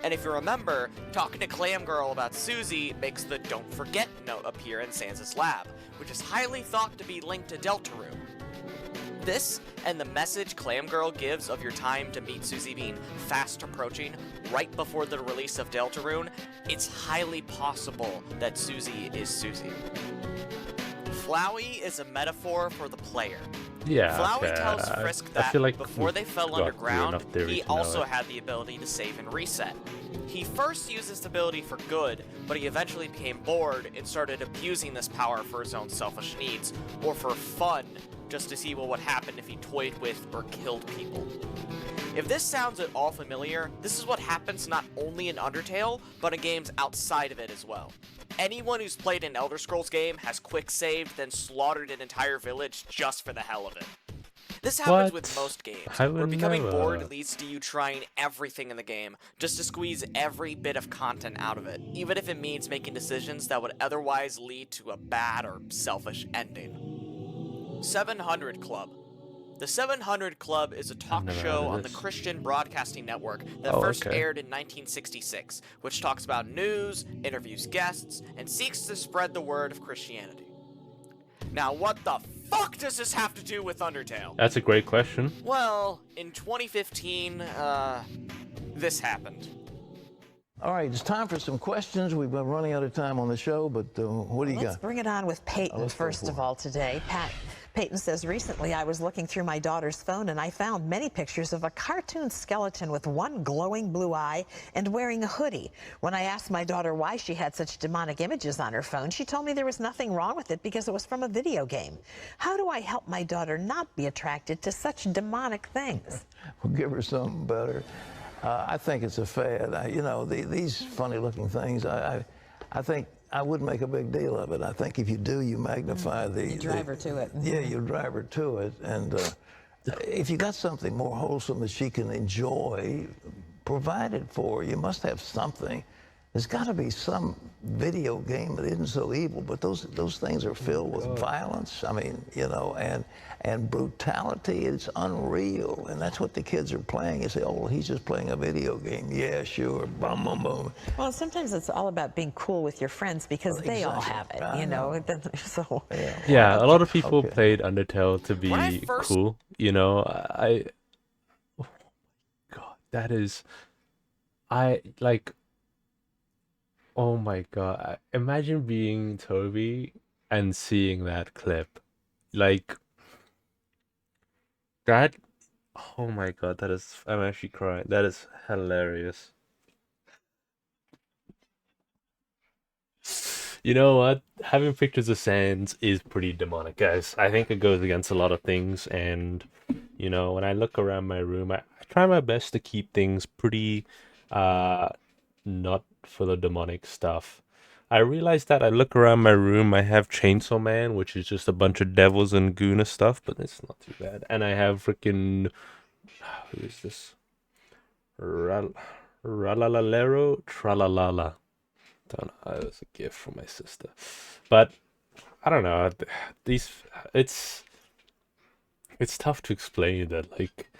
And if you remember, talking to Clam Girl about Susie makes the "Don't Forget" note appear in Sans' lab, which is highly thought to be linked to Deltarune. This, and the message Clam Girl gives of your time to meet Susie being fast approaching right before the release of Deltarune, it's highly possible that Susie is Susie. Flowey is a metaphor for the player. Yeah, Flowey okay. tells Frisk I that feel like before they fell got through underground, enough theory he to know also it. had the ability to save and reset. He first used this ability for good, but he eventually became bored and started abusing this power for his own selfish needs, or for fun, just to see what would happen if he toyed with or killed people. If this sounds at all familiar, this is what happens not only in Undertale, but in games outside of it as well. Anyone who's played an Elder Scrolls game has quick saved, then slaughtered an entire village just for the hell of it. This happens with What? most games, I where would becoming never. bored leads to you trying everything in the game, just to squeeze every bit of content out of it, even if it means making decisions that would otherwise lead to a bad or selfish ending. 700 Club. The 700 Club is a talk never show heard of on the this. Christian Broadcasting Network that Oh, first okay. aired in 1966, which talks about news, interviews guests, and seeks to spread the word of Christianity. Now, what the fuck does this have to do with Undertale? That's a great question. Well, in 2015, this happened. All right, it's time for some questions. We've been running out of time on the show, but what do you Let's got? bring it on with Peyton Let's go first for of it. all today. Peyton says, recently I was looking through my daughter's phone and I found many pictures of a cartoon skeleton with one glowing blue eye and wearing a hoodie. When I asked my daughter why she had such demonic images on her phone, she told me there was nothing wrong with it because it was from a video game. How do I help my daughter not be attracted to such demonic things? We'll give her something better. I think it's a fad. You know, these funny-looking things, I think I wouldn't make a big deal of it. I think if you do, you magnify the... You drive her to it. Yeah, you drive her to it. And if you got something more wholesome that she can enjoy, provide it for her. You must have something. There's got to be some video game that isn't so evil, but those things are filled with violence. I mean, you know, and brutality. It's unreal, and that's what the kids are playing. You say, oh, well, he's just playing a video game. Yeah, sure. Boom, boom, boom. Well, sometimes it's all about being cool with your friends because they all have exactly. it, I you know. know. So Yeah, a lot of people Okay. played Undertale to When I be first- cool. You know, oh my God, that is, oh my God, imagine being Toby and seeing that clip, like that. Oh my God, I'm actually crying. That is hilarious. You know what? Having pictures of Sans is pretty demonic, guys. I think it goes against a lot of things, and you know, when I look around my room, I try my best to keep things pretty not full of demonic stuff. I realize that I look around my room, I have Chainsaw Man, which is just a bunch of devils and Guna stuff, but it's not too bad. And I have freaking, who is this? Ralalero Tralalala. Don't know. It was a gift from my sister, but I don't know. It's tough to explain that. Like,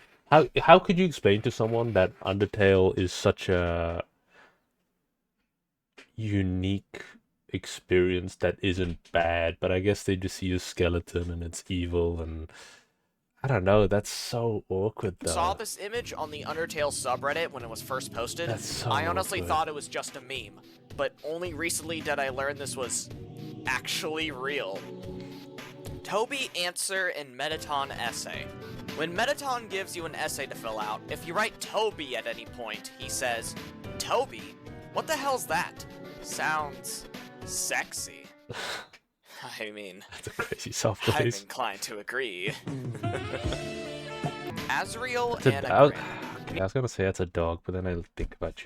how could you explain to someone that Undertale is such a unique experience that isn't bad, but I guess they just see a skeleton and it's evil, and I don't know. That's so awkward, though. Saw this image on the Undertale subreddit when it was first posted. That's so I honestly awkward. thought it was just a meme, but only recently did I learn this was actually real. Toby answer in Metaton essay. When Metaton gives you an essay to fill out, if you write Toby at any point, he says, Toby? What the hell's that? Sounds sexy. I mean, That's a crazy soft I'm place. inclined to agree. Azrael It's a, anagram. I was gonna say that's a dog, but then I think about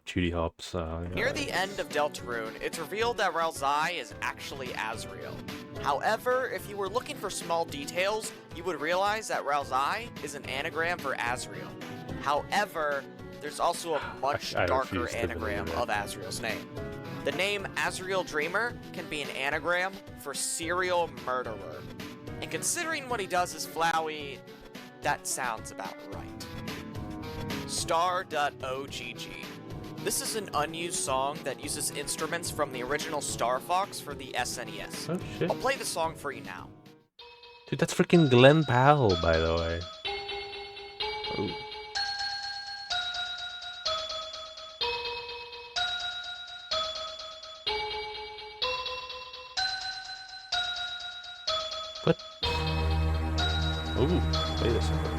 Judy Hopps. Near the end of Deltarune, it's revealed that Ralzai is actually Azrael. However, if you were looking for small details, you would realize that Ralzai is an anagram for Azrael. However, there's also a much I darker refuse to anagram believe it. of Azrael's name. The name Azrael Dreamer can be an anagram for serial murderer. And considering what he does is Flowey, that sounds about right. Star.ogg. This is an unused song that uses instruments from the original Star Fox for the SNES. Oh shit, I'll play the song for you now. dude, that's freaking Glenn Powell, by the way. Oh. Ooh, wait a second.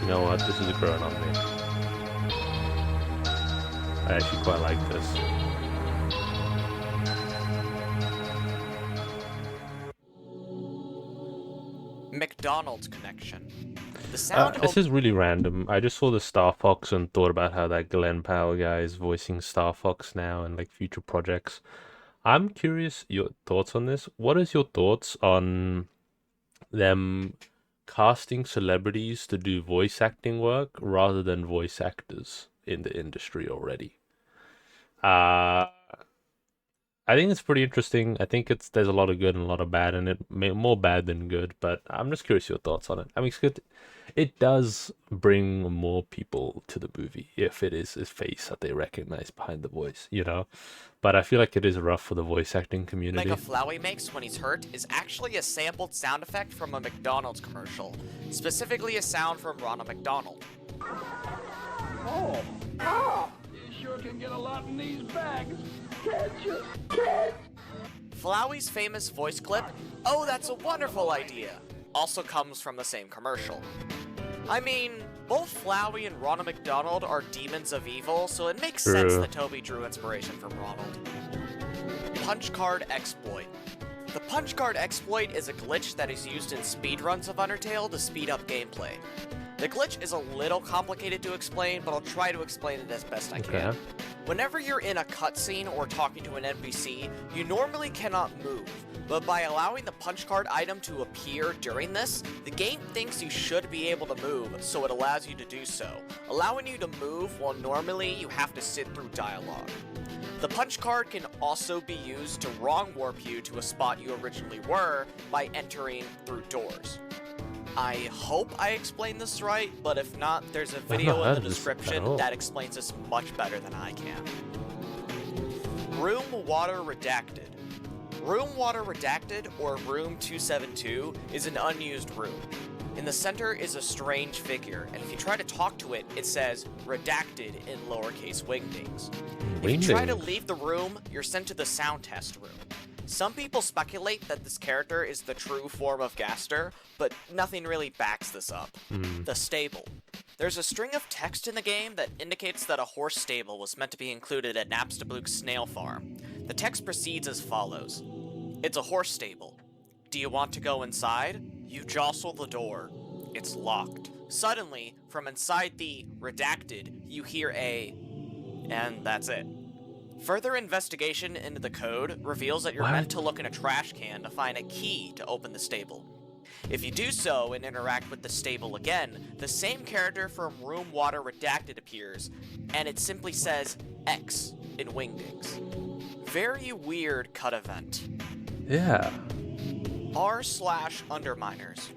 You know what? This is growing on me. I actually quite like this. McDonald's connection. The sound. This is really random. I just saw the Star Fox and thought about how that Glenn Powell guy is voicing Star Fox now and like future projects. I'm curious your thoughts on this. What is your thoughts on them casting celebrities to do voice acting work rather than voice actors in the industry already? I think it's pretty interesting. I think there's a lot of good and a lot of bad in it, more bad than good. But I'm just curious your thoughts on it. I mean, it's good. It does bring more people to the movie if it is his face that they recognize behind the voice, you know. But I feel like it is rough for the voice acting community. Mega Flowey makes when he's hurt is actually a sampled sound effect from a McDonald's commercial, specifically a sound from Ronald McDonald. Oh, you sure can get a lot in these bags, can't you? Flowey's famous voice clip, "Oh, that's a wonderful idea," also comes from the same commercial. I mean, both Flowey and Ronald McDonald are demons of evil, so it makes sense that Toby drew inspiration from Ronald. Punch card exploit. The punch card exploit is a glitch that is used in speedruns of Undertale to speed up gameplay. The glitch is a little complicated to explain, but I'll try to explain it as best I can. Whenever you're in a cutscene or talking to an NPC, you normally cannot move, but by allowing the punch card item to appear during this, the game thinks you should be able to move, so it allows you to do so, allowing you to move while normally you have to sit through dialogue. The punch card can also be used to wrong warp you to a spot you originally were by entering through doors. I hope I explained this right, but if not, there's a video in the description that explains this much better than I can. Room Water Redacted. Room Water Redacted, or Room 272, is an unused room. In the center is a strange figure, and if you try to talk to it, it says redacted in lowercase wingdings. If you try to leave the room, you're sent to the sound test room. Some people speculate that this character is the true form of Gaster, but nothing really backs this up. The stable. There's a string of text in the game that indicates that a horse stable was meant to be included at Napstablook's snail farm. The text proceeds as follows. It's a horse stable. Do you want to go inside? You jostle the door. It's locked. Suddenly, from inside the redacted, you hear a... and that's it. Further investigation into the code reveals that you're meant to look in a trash can to find a key to open the stable. If you do so and interact with the stable again, the same character from Room Water Redacted appears, and it simply says X in wingdings. Very weird cut event. Yeah. r/Underminers.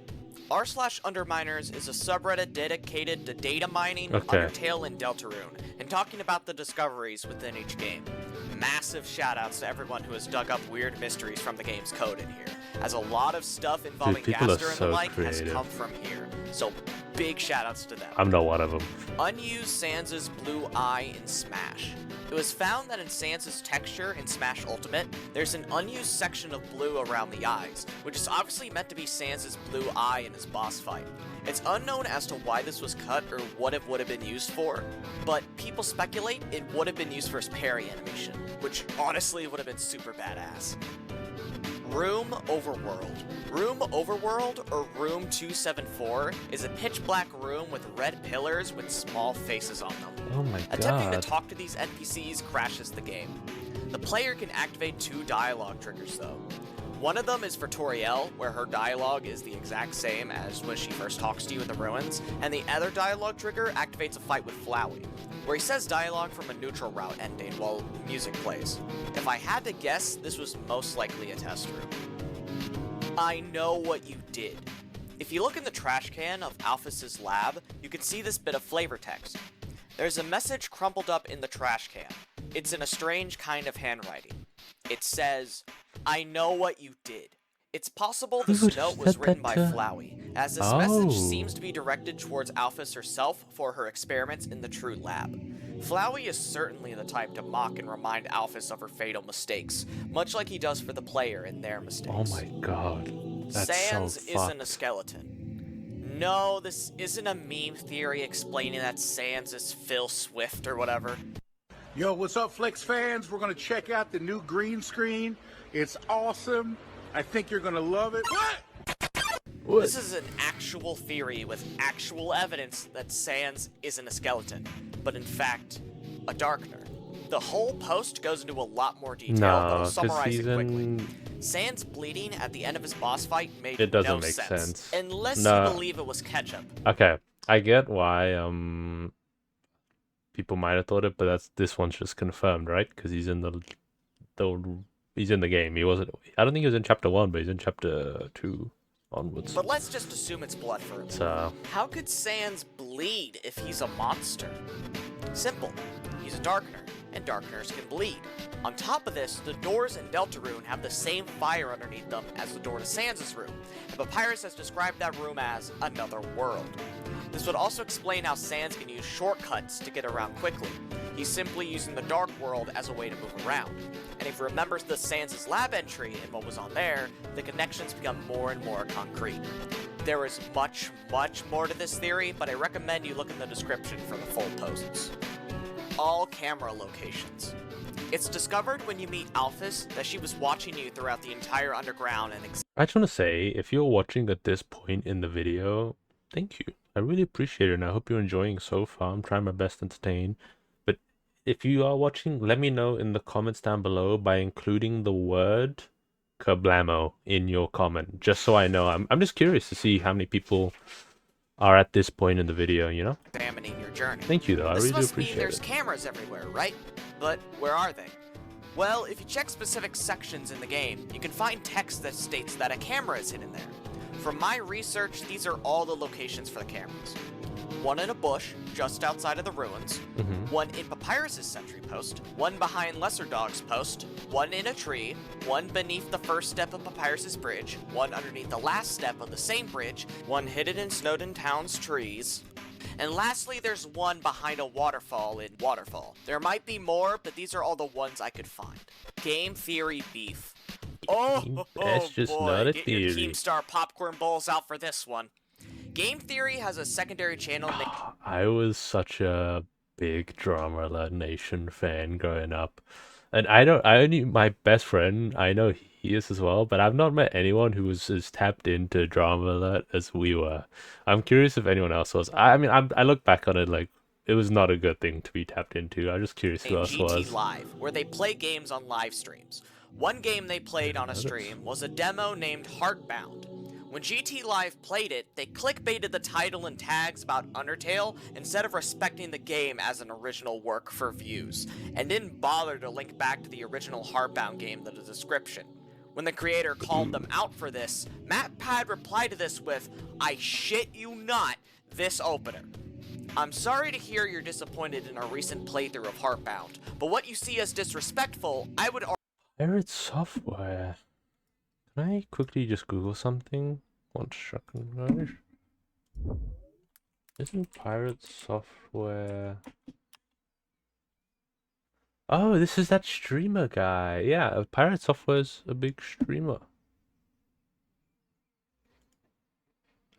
r/Underminers is a subreddit dedicated to data mining, Undertale, and Deltarune, and talking about the discoveries within each game. Massive shoutouts to everyone who has dug up weird mysteries from the game's code in here, as a lot of stuff involving Gaster and the like has come from here, so big shoutouts to them. I'm not one of them. Unused Sans' blue eye in Smash. It was found that in Sans' texture in Smash Ultimate, there's an unused section of blue around the eyes, which is obviously meant to be Sans' blue eye in his boss fight. It's unknown as to why this was cut or what it would have been used for, but people speculate it would have been used for his parry animation, which honestly would have been super badass. Room Overworld. Room Overworld, or Room 274, is a pitch black room with red pillars with small faces on them. Oh my god. Attempting to talk to these NPCs crashes the game. The player can activate 2 dialogue triggers though. One of them is for Toriel, where her dialogue is the exact same as when she first talks to you in the ruins, and the other dialogue trigger activates a fight with Flowey, where he says dialogue from a neutral route ending while music plays. If I had to guess, this was most likely a test room. I know what you did. If you look in the trash can of Alphys's lab, you can see this bit of flavor text. There's a message crumpled up in the trash can. It's in a strange kind of handwriting. It says, I know what you did. It's possible Who this would note have was said written that by to- Flowey, as this Oh. message seems to be directed towards Alphys herself for her experiments in the True Lab. Flowey is certainly the type to mock and remind Alphys of her fatal mistakes, much like he does for the player in their mistakes. Oh my god. That's Sans so isn't a fucked. skeleton. No, this isn't a meme theory explaining that Sans is Phil Swift or whatever. Yo, what's up, Flex fans? We're gonna check out the new green screen. It's awesome. I think you're gonna love it. What? This is an actual theory with actual evidence that Sans isn't a skeleton, but in fact, a darkener. The whole post goes into a lot more detail, but No, I'll because summarize he's it quickly. in... Sans bleeding at the end of his boss fight made It doesn't no make sense. unless No. you believe it was ketchup. Okay, I get why people might have thought it, but this one's just confirmed, right? Because he's in he's in the game. He wasn't. I don't think he was in chapter 1, but he's in chapter 2 onwards. But let's just assume it's blood for him. So How could Sans bleed if he's a monster? Simple. He's a darkener, and darkeners can bleed. On top of this, the doors in Deltarune have the same fire underneath them as the door to Sans' room, and Papyrus has described that room as another world. This would also explain how Sans can use shortcuts to get around quickly. He's simply using the Dark World as a way to move around. And if he remembers the Sans' lab entry and what was on there, the connections become more and more concrete. There is much, much more to this theory, but I recommend you look in the description for the full posts. All camera locations. It's discovered when you meet Alphys that she was watching you throughout the entire underground and I just want to say, if you're watching at this point in the video, thank you. I really appreciate it, and I hope you're enjoying so far. I'm trying my best to entertain. But if you are watching, let me know in the comments down below by including the word Kablamo in your comment, just so I know. I'm just curious to see how many people are at this point in the video, you know? examining your journey. Thank you, though. I This really do must mean appreciate there's it. cameras everywhere, right? But where are they? Well, if you check specific sections in the game, you can find text that states that a camera is hidden there. From my research, these are all the locations for the cameras. One in a bush, just outside of the ruins. One in Papyrus' sentry post. One behind Lesser Dog's post. One in a tree. One beneath the first step of Papyrus' bridge. One underneath the last step of the same bridge. One hidden in Snowdon Town's trees. And lastly, there's one behind a waterfall in Waterfall. There might be more, but these are all the ones I could find. Game theory beef. Oh, That's just boy, not a get your theory. Keemstar popcorn bowls out for this one. Game Theory has a secondary channel named I was such a big Drama Alert Nation fan growing up. And I only, my best friend, I know he is as well, but I've not met anyone who was as tapped into Drama Alert as we were. I'm curious if anyone else was. I mean, I look back on it like, it was not a good thing to be tapped into. I'm just curious who else GT was. Live, where they play games on live streams. One game they played on a stream was a demo named Heartbound. When GT Live played it, they clickbaited the title and tags about Undertale instead of respecting the game as an original work for views, and didn't bother to link back to the original Heartbound game in the description. When the creator called them out for this, MatPad replied to this with, "I shit you not, this opener." I'm sorry to hear you're disappointed in our recent playthrough of Heartbound, but what you see as disrespectful, I would Pirate Software. Can I quickly just Google something? 1 second, guys. Isn't Pirate Software... Oh, this is that streamer guy. Yeah, Pirate Software's a big streamer.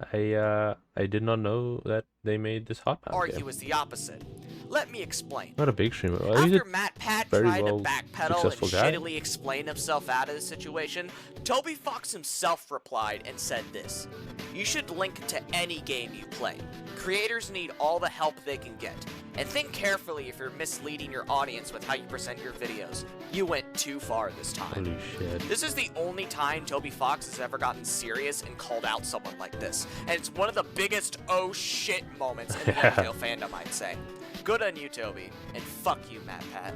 I did not know that they made this Heartbound argue game. is the opposite. Let me explain. Not a big streamer. Well, he's After a MatPat very tried well to backpedal and successful guy. shittily explain himself out of the situation, Toby Fox himself replied and said this: "You should link to any game you play. Creators need all the help they can get. And think carefully if you're misleading your audience with how you present your videos. You went too far this time." Holy shit. This is the only time Toby Fox has ever gotten serious and called out someone like this, and it's one of the biggest oh shit moments in the Undertale fandom, I'd say. Good on you, Toby, and fuck you, MatPat.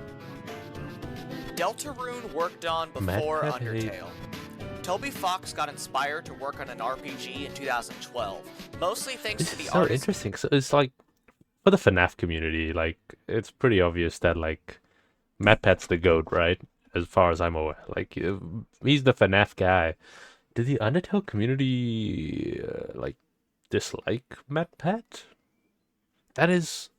Deltarune worked on before MatPat Undertale. Toby Fox got inspired to work on an RPG in 2012, mostly thanks This to the is so artist. interesting. So it's like, for the FNAF community, like, it's pretty obvious that, like, MatPat's the GOAT, right? As far as I'm aware. Like, he's the FNAF guy. Did the Undertale community like dislike MatPat? That is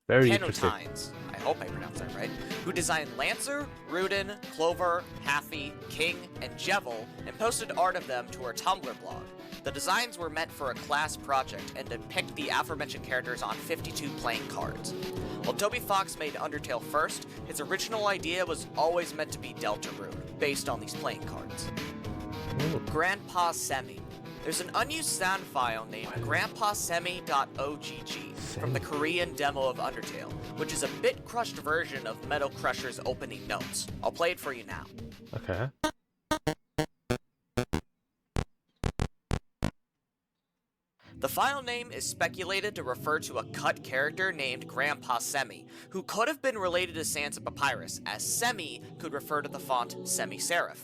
very interesting. Canotines, I hope I pronounced that right, who designed Lancer, Rudin, Clover, Haffy, King, and Jevil, and posted art of them to her Tumblr blog. The designs were meant for a class project and depict the aforementioned characters on 52 playing cards. While Toby Fox made Undertale first, his original idea was always meant to be Deltarune, based on these playing cards. Ooh. Grandpa Semi. There's an unused sound file named grandpasemi.ogg from the Korean demo of Undertale, which is a bit-crushed version of Metal Crusher's opening notes. I'll play it for you now. Okay. The file name is speculated to refer to a cut character named Grandpa Semi, who could have been related to Sans Papyrus, as Semi could refer to the font semi-serif.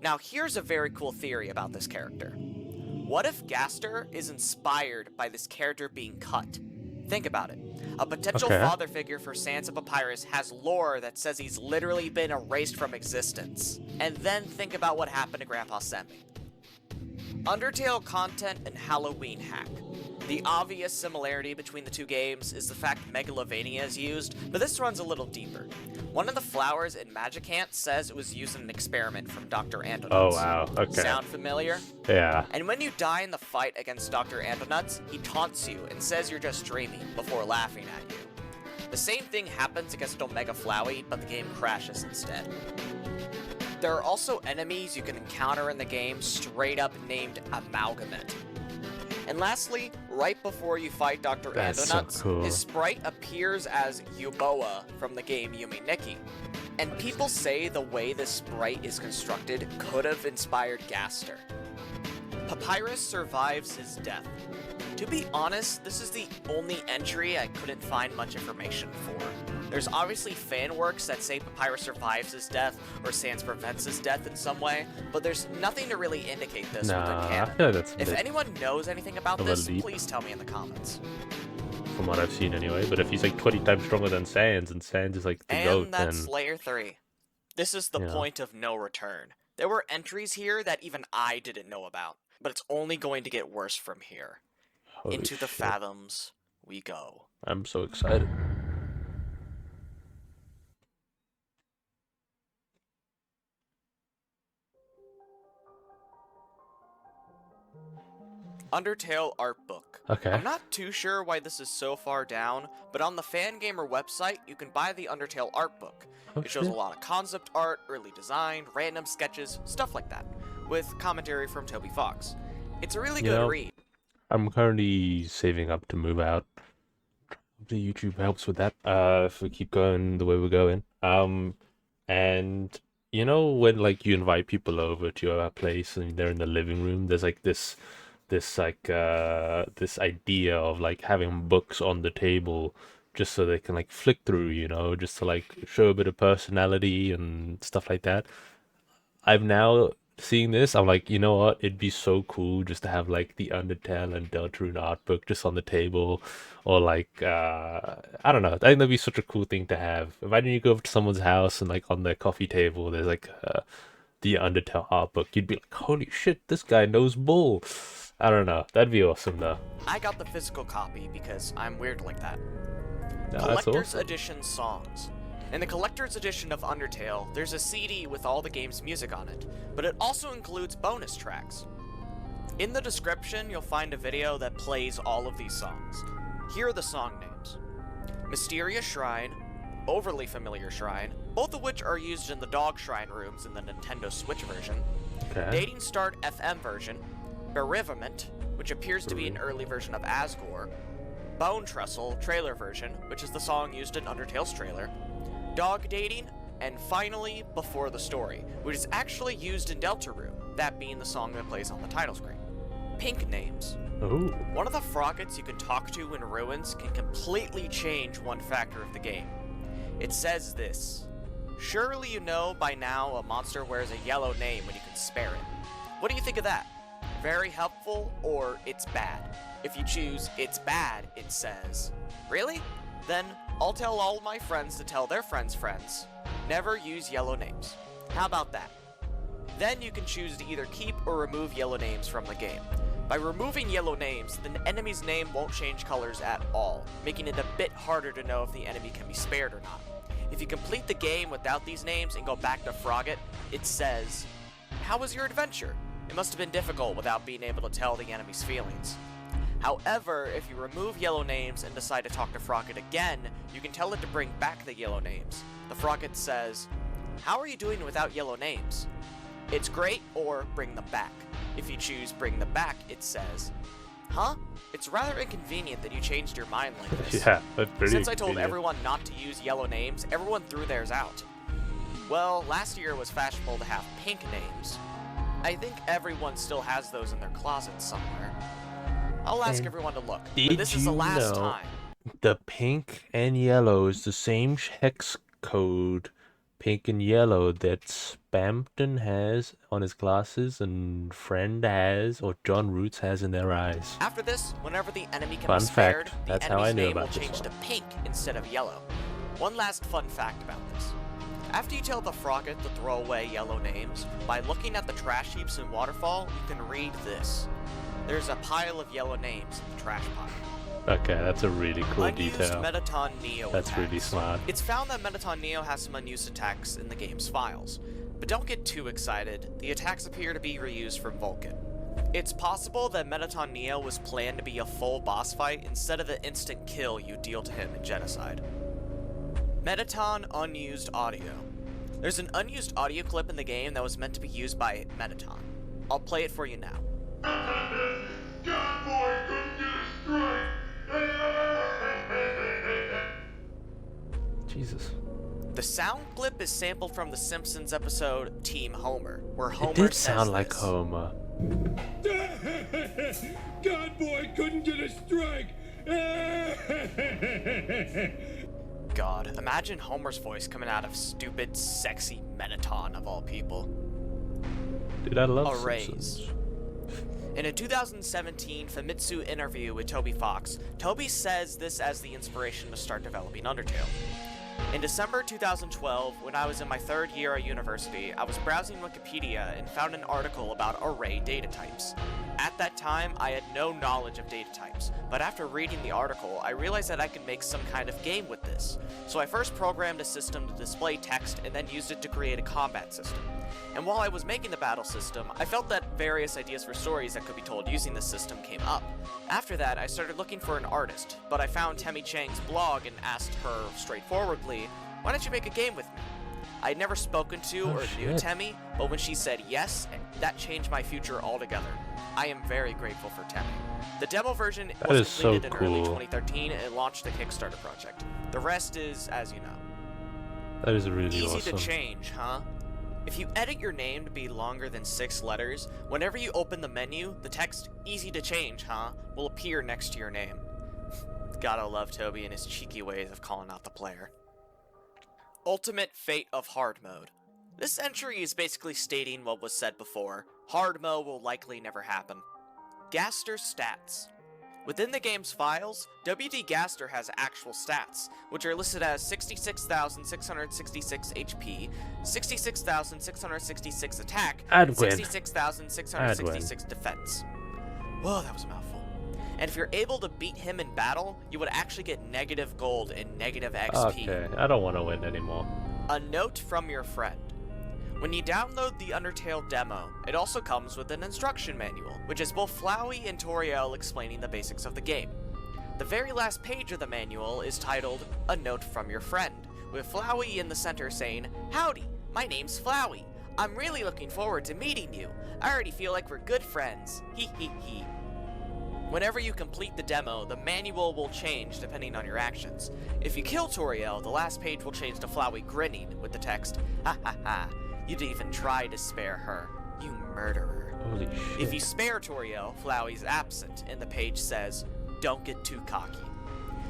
Now here's a very cool theory about this character. What if Gaster is inspired by this character being cut? Think about it. A potential father figure for Sans Papyrus has lore that says he's literally been erased from existence. And then think about what happened to Grandpa Semi. Undertale content and Halloween hack. The obvious similarity between the two games is the fact Megalovania is used, but this runs a little deeper. One of the flowers in Magicant says it was used in an experiment from Dr. Andonuts. Oh wow, okay. Sound familiar? Yeah. And when you die in the fight against Dr. Andonuts, he taunts you and says you're just dreaming before laughing at you. The same thing happens against Omega Flowey, but the game crashes instead. There are also enemies you can encounter in the game straight up named Amalgamate. And lastly, right before you fight Dr. That's Andonuts, so cool. his sprite appears as Yuboa from the game Yumi Nikki. And people say the way this sprite is constructed could have inspired Gaster. Papyrus survives his death. To be honest, this is the only entry I couldn't find much information for. There's obviously fan works that say Papyrus survives his death or Sans prevents his death in some way, but there's nothing to really indicate this within I canon. feel like that's a If bit anyone knows anything about of a this, leap. please tell me in the comments. from what I've seen anyway. But if he's like 20 times stronger than Sans, and Sans is like the goat, And that's then Layer 3. This is the Yeah. point of no return. There were entries here that even I didn't know about, but it's only going to get worse from here. holy Into the shit. fathoms we go. I'm so excited. Undertale art book. Okay. I'm not too sure why this is so far down, but on the Fangamer website, you can buy the Undertale art book. Oh, It shows a shit. lot of concept art, early design, random sketches, stuff like that, with commentary from Toby Fox. It's a really You good know, read. I'm currently saving up to move out. Hopefully YouTube helps with that. If we keep going the way we're going. And you know when like you invite people over to your place and they're in the living room, there's like this idea of like having books on the table just so they can like flick through, you know, just to like show a bit of personality and stuff like that. I'm now seeing this, I'm like, you know what? It'd be so cool just to have like the Undertale and Deltarune art book just on the table, or like I don't know. I think that'd be such a cool thing to have. Imagine you go over to someone's house and like on their coffee table, there's like the Undertale art book. You'd be like, holy shit, this guy knows bull. I don't know. That'd be awesome though. I got the physical copy because I'm weird like that. Yeah, that's Collector's awesome. Edition songs. In the Collector's Edition of Undertale, there's a CD with all the game's music on it, but it also includes bonus tracks. In the description, you'll find a video that plays all of these songs. Here are the song names: Mysterious Shrine, Overly Familiar Shrine, both of which are used in the Dog Shrine rooms in the Nintendo Switch version, Okay. Dating Start FM version, Bereavement, which appears to be an early version of Asgore, Bone Trestle trailer version, which is the song used in Undertale's trailer, Dog Dating, and finally, Before the Story, which is actually used in Deltarune, that being the song that plays on the title screen. Pink names. Ooh. One of the Froggets you can talk to in Ruins can completely change one factor of the game. It says this: surely you know by now a monster wears a yellow name when you can spare it. What do you think of that? Very helpful, or it's bad? If you choose it's bad, it says, really? Then I'll tell all my friends to tell their friends' friends, never use yellow names. How about that? Then you can choose to either keep or remove yellow names from the game. By removing yellow names, the enemy's name won't change colors at all, making it a bit harder to know if the enemy can be spared or not. If you complete the game without these names and go back to Frogget, it says, "How was your adventure? It must have been difficult without being able to tell the enemy's feelings." However, if you remove yellow names and decide to talk to Frogget again, you can tell it to bring back the yellow names. The Frogget says, "How are you doing without yellow names?" It's great, or bring them back. If you choose bring them back, it says, "Huh? It's rather inconvenient that you changed your mind like this." Yeah, that's pretty Since I told convenient. everyone not to use yellow names, everyone threw theirs out. Well, last year it was fashionable to have pink names. I think everyone still has those in their closets somewhere. I'll ask And everyone to look, but did this is the you last know time. the pink and yellow is the same hex code, pink and yellow, that Spampton has on his glasses and Friend has, or John Roots has in their eyes. After this, whenever the enemy can Fun be spared, fact, the that's how enemy's I knew name will about this change one. to pink instead of yellow. One last fun fact about this. After you tell the Frogget to throw away yellow names, by looking at the trash heaps in Waterfall, you can read this. There's a pile of yellow names in the trash pile. Okay, that's a really cool Unused detail. Metaton Neo That's attacks. really smart. It's found that Metaton Neo has some unused attacks in the game's files. But don't get too excited, the attacks appear to be reused from Vulcan. It's possible that Metaton Neo was planned to be a full boss fight instead of the instant kill you deal to him in Genocide. Metaton Unused Audio. There's an unused audio clip in the game that was meant to be used by Metaton. I'll play it for you now. Jesus. The sound clip is sampled from the Simpsons episode Team Homer, where Homer It did says sound like this. Homer. God boy couldn't get a strike. God, imagine Homer's voice coming out of stupid, sexy Metaton of all people. Dude, I love Arrays. Simpsons. In a 2017 Famitsu interview with Toby Fox, Toby says this as the inspiration to start developing Undertale. In December 2012, when I was in my third year at university, I was browsing Wikipedia and found an article about array data types. At that time, I had no knowledge of data types, but after reading the article, I realized that I could make some kind of game with this. So I first programmed a system to display text and then used it to create a combat system. And while I was making the battle system, I felt that various ideas for stories that could be told using this system came up. After that, I started looking for an artist, but I found Temmie Chang's blog and asked her straightforwardly, "Why don't you make a game with me?" I had never spoken to or knew shit. Temmie, but when she said yes, that changed my future altogether. I am very grateful for Temmie. The demo version That was is so completed in early cool. 2013 and launched the Kickstarter project. The rest is, as you know. That is really Easy awesome. to change, huh? If you edit your name to be longer than 6 letters, whenever you open the menu, the text "easy to change, huh?" will appear next to your name. Gotta love Toby and his cheeky ways of calling out the player. Ultimate Fate of Hard Mode. This entry is basically stating what was said before. Hard mode will likely never happen. Gaster stats. Within the game's files, w.dgaster has actual stats, which are listed as 66,666 HP, 66,666 attack, I'd and win. 66,666 defense. Whoa, that was a mouthful. And if you're able to beat him in battle, you would actually get negative gold and negative XP. Okay, I don't want to win anymore. A note from your friend. When you download the Undertale demo, it also comes with an instruction manual, which is both Flowey and Toriel explaining the basics of the game. The very last page of the manual is titled, A Note from Your Friend, with Flowey in the center saying, "Howdy, my name's Flowey. I'm really looking forward to meeting you. I already feel like we're good friends. Hee hee hee." Whenever you complete the demo, the manual will change depending on your actions. If you kill Toriel, the last page will change to Flowey grinning with the text, "Ha ha ha. You didn't even try to spare her, you murderer." Holy shit. If you spare Toriel, Flowey's absent, and the page says, "Don't get too cocky."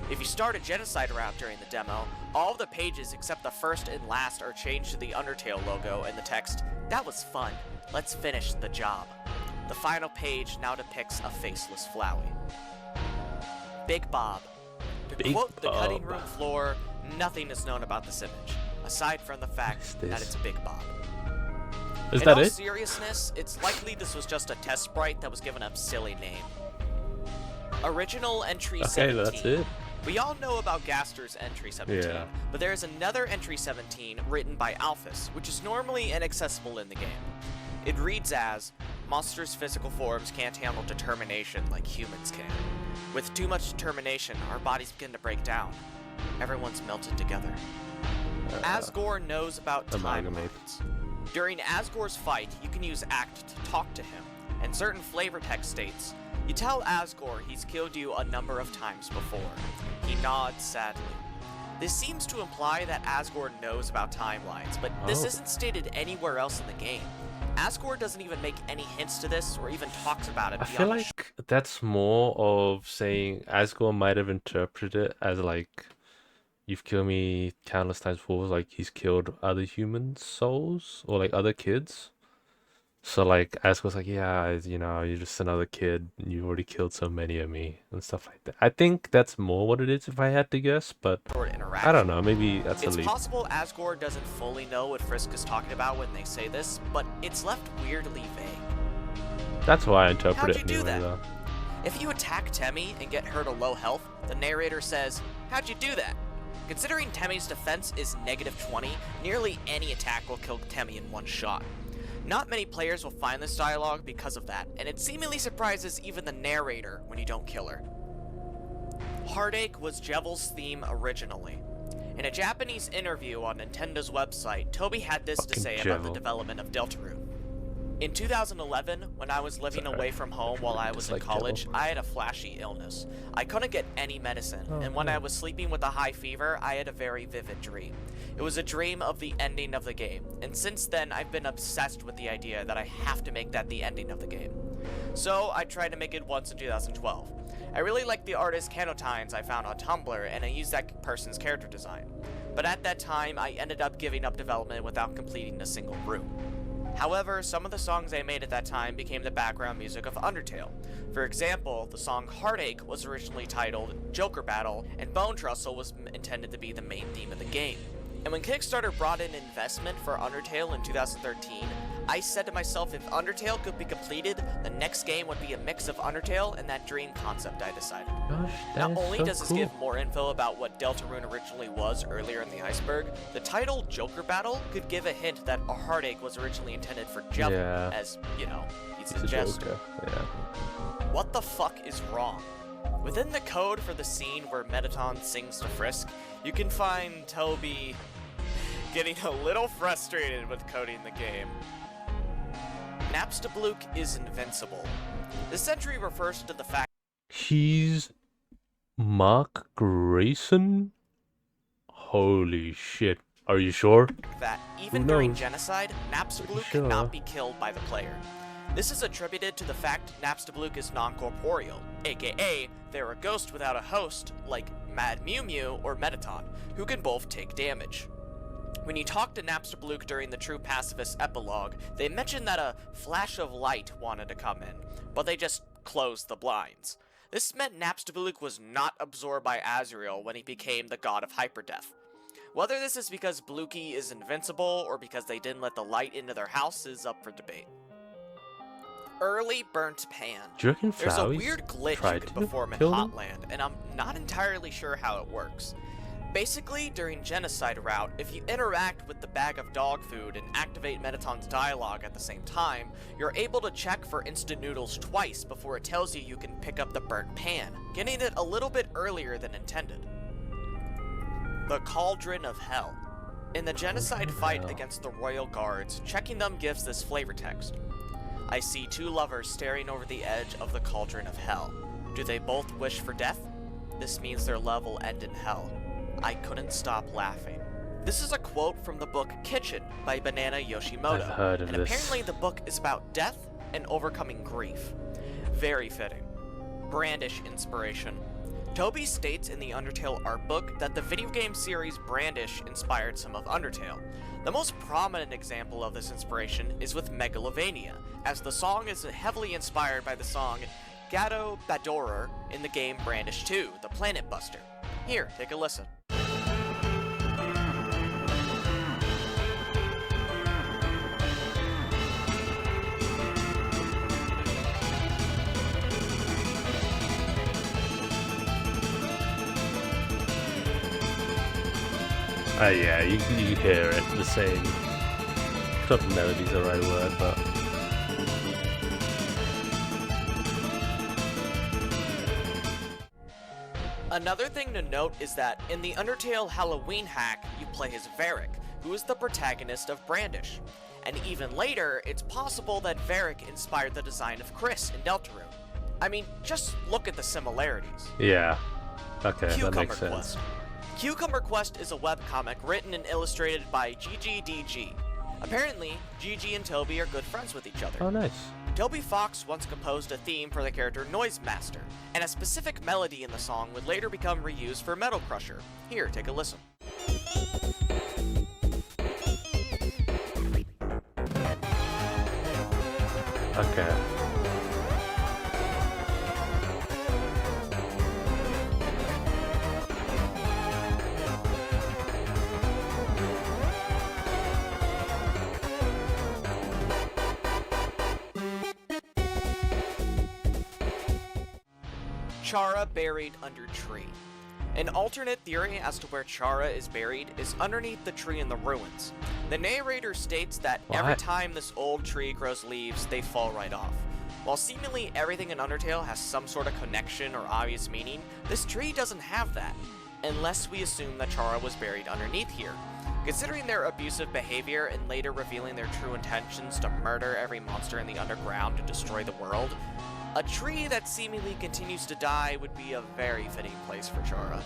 If you start a genocide round during the demo, all of the pages except the first and last are changed to the Undertale logo and the text, "That was fun, let's finish the job." The final page now depicts a faceless Flowey. Big Bob. To Big quote the cutting Bob. room floor, nothing is known about this image, aside from the fact What's that this? it's Big Bob. Is In that all it? seriousness, it's likely this was just a test sprite that was given a silly name. Original Entry Okay, 17. that's it. We all know about Gaster's Entry 17, Yeah. but there is another Entry 17 written by Alphys, which is normally inaccessible in the game. It reads as, monsters' physical forms can't handle determination like humans can. With too much determination, our bodies begin to break down. Everyone's melted together. Asgore knows about amalgamate. timelines. During Asgore's fight, you can use Act to talk to him, and certain flavor text states, you tell Asgore he's killed you a number of times before. He nods sadly. This seems to imply that Asgore knows about timelines, but this isn't stated anywhere else in the game. Asgore doesn't even make any hints to this or even talks about it I beyond feel the like that's more of saying Asgore might have interpreted it as like, you've killed me countless times before, like he's killed other humans' souls or like other kids. So like Asgore's like, yeah, you know, you're just another kid. You already killed so many of me and stuff like that. I think that's more what it is if I had to guess, but sort of interaction. I don't know. Maybe that's a It's leap. possible Asgore doesn't fully know what Frisk is talking about when they say this, but it's left weirdly vague. That's why I interpret How'd it you do anyway, that? though. If you attack Temmie and get her to low health, the narrator says, how'd you do that? Considering Temmie's defense is -20, nearly any attack will kill Temmie in one shot. Not many players will find this dialogue because of that, and it seemingly surprises even the narrator when you don't kill her. Heartache was Jevel's theme originally. In a Japanese interview on Nintendo's website, Toby had this to Fucking say about the Jevil. development of Deltarune. In 2011, when I was living Sorry. away from home while I was in Dislike college, Jevil. I had a flashy illness. I couldn't get any medicine, Oh, and when no. I was sleeping with a high fever, I had a very vivid dream. It was a dream of the ending of the game, and since then I've been obsessed with the idea that I have to make that the ending of the game. So I tried to make it once in 2012. I really liked the artist Canotines I found on Tumblr, and I used that person's character design. But at that time, I ended up giving up development without completing a single room. However, some of the songs I made at that time became the background music of Undertale. For example, the song Heartache was originally titled Joker Battle, and Bone Trestle was intended to be the main theme of the game. And when Kickstarter brought in investment for Undertale in 2013, I said to myself if Undertale could be completed, the next game would be a mix of Undertale and that dream concept I decided. Gosh, Not that is only so does this cool. give more info about what Deltarune originally was earlier in the Iceberg, the title Joker Battle could give a hint that a Heartache was originally intended for Jevel, Yeah. as, you know, he's It's a a jester. Joker. Yeah. What the fuck is wrong? Within the code for the scene where Mettaton sings to Frisk, you can find Toby getting a little frustrated with coding the game. Napstablook is invincible. This entry refers to the fact He's Mark Grayson? Holy shit. Are you sure? that even Who during knows? genocide, Napstablook Sure. cannot be killed by the player. This is attributed to the fact Napstablook is non-corporeal, aka they're a ghost without a host, like Mad Mew Mew or Mettaton, who can both take damage. When you talk to Napstablook during the True Pacifist epilogue, they mention that a flash of light wanted to come in, but they just closed the blinds. This meant Napstablook was not absorbed by Azrael when he became the god of hyperdeath. Whether this is because Blookie is invincible or because they didn't let the light into their house is up for debate. Early burnt pan. Do you reckon There's a Flowey's weird glitch you tried can to perform in kill them? Hotland, and I'm not entirely sure how it works. Basically, during Genocide Route, if you interact with the bag of dog food and activate Mettaton's dialogue at the same time, you're able to check for instant noodles twice before it tells you can pick up the burnt pan, getting it a little bit earlier than intended. The Cauldron of Hell. In the Genocide fight Hell. against the Royal Guards, checking them gives this flavor text. I see two lovers staring over the edge of the Cauldron of Hell. Do they both wish for death? This means their love will end in hell. I couldn't stop laughing. This is a quote from the book Kitchen by Banana Yoshimoto, I've heard of and this. apparently the book is about death and overcoming grief. Very fitting. Brandish inspiration. Toby states in the Undertale art book that the video game series Brandish inspired some of Undertale. The most prominent example of this inspiration is with Megalovania, as the song is heavily inspired by the song Gato Badorer in the game Brandish 2, The Planet Buster. Here, take a listen. Yeah, you hear it, the same. Not the melody's the right word, but... Another thing to note is that in the Undertale Halloween hack, you play as Varric, who is the protagonist of Brandish. And even later, it's possible that Varric inspired the design of Chris in Deltarune. I mean, just look at the similarities. Yeah. Okay, that Cucumber makes sense. Quest. Cucumber Quest is a webcomic written and illustrated by w.dgaster. Apparently, Gigi and Toby are good friends with each other. Oh, nice. Toby Fox once composed a theme for the character Noise Master, and a specific melody in the song would later become reused for Metal Crusher. Here, take a listen. Okay. Chara buried under tree. An alternate theory as to where Chara is buried is underneath the tree in the ruins. The narrator states that every time this old tree grows leaves, they fall right off. While seemingly everything in Undertale has some sort of connection or obvious meaning, this tree doesn't have that, unless we assume that Chara was buried underneath here. Considering their abusive behavior and later revealing their true intentions to murder every monster in the underground to destroy the world, a tree that seemingly continues to die would be a very fitting place for Chara.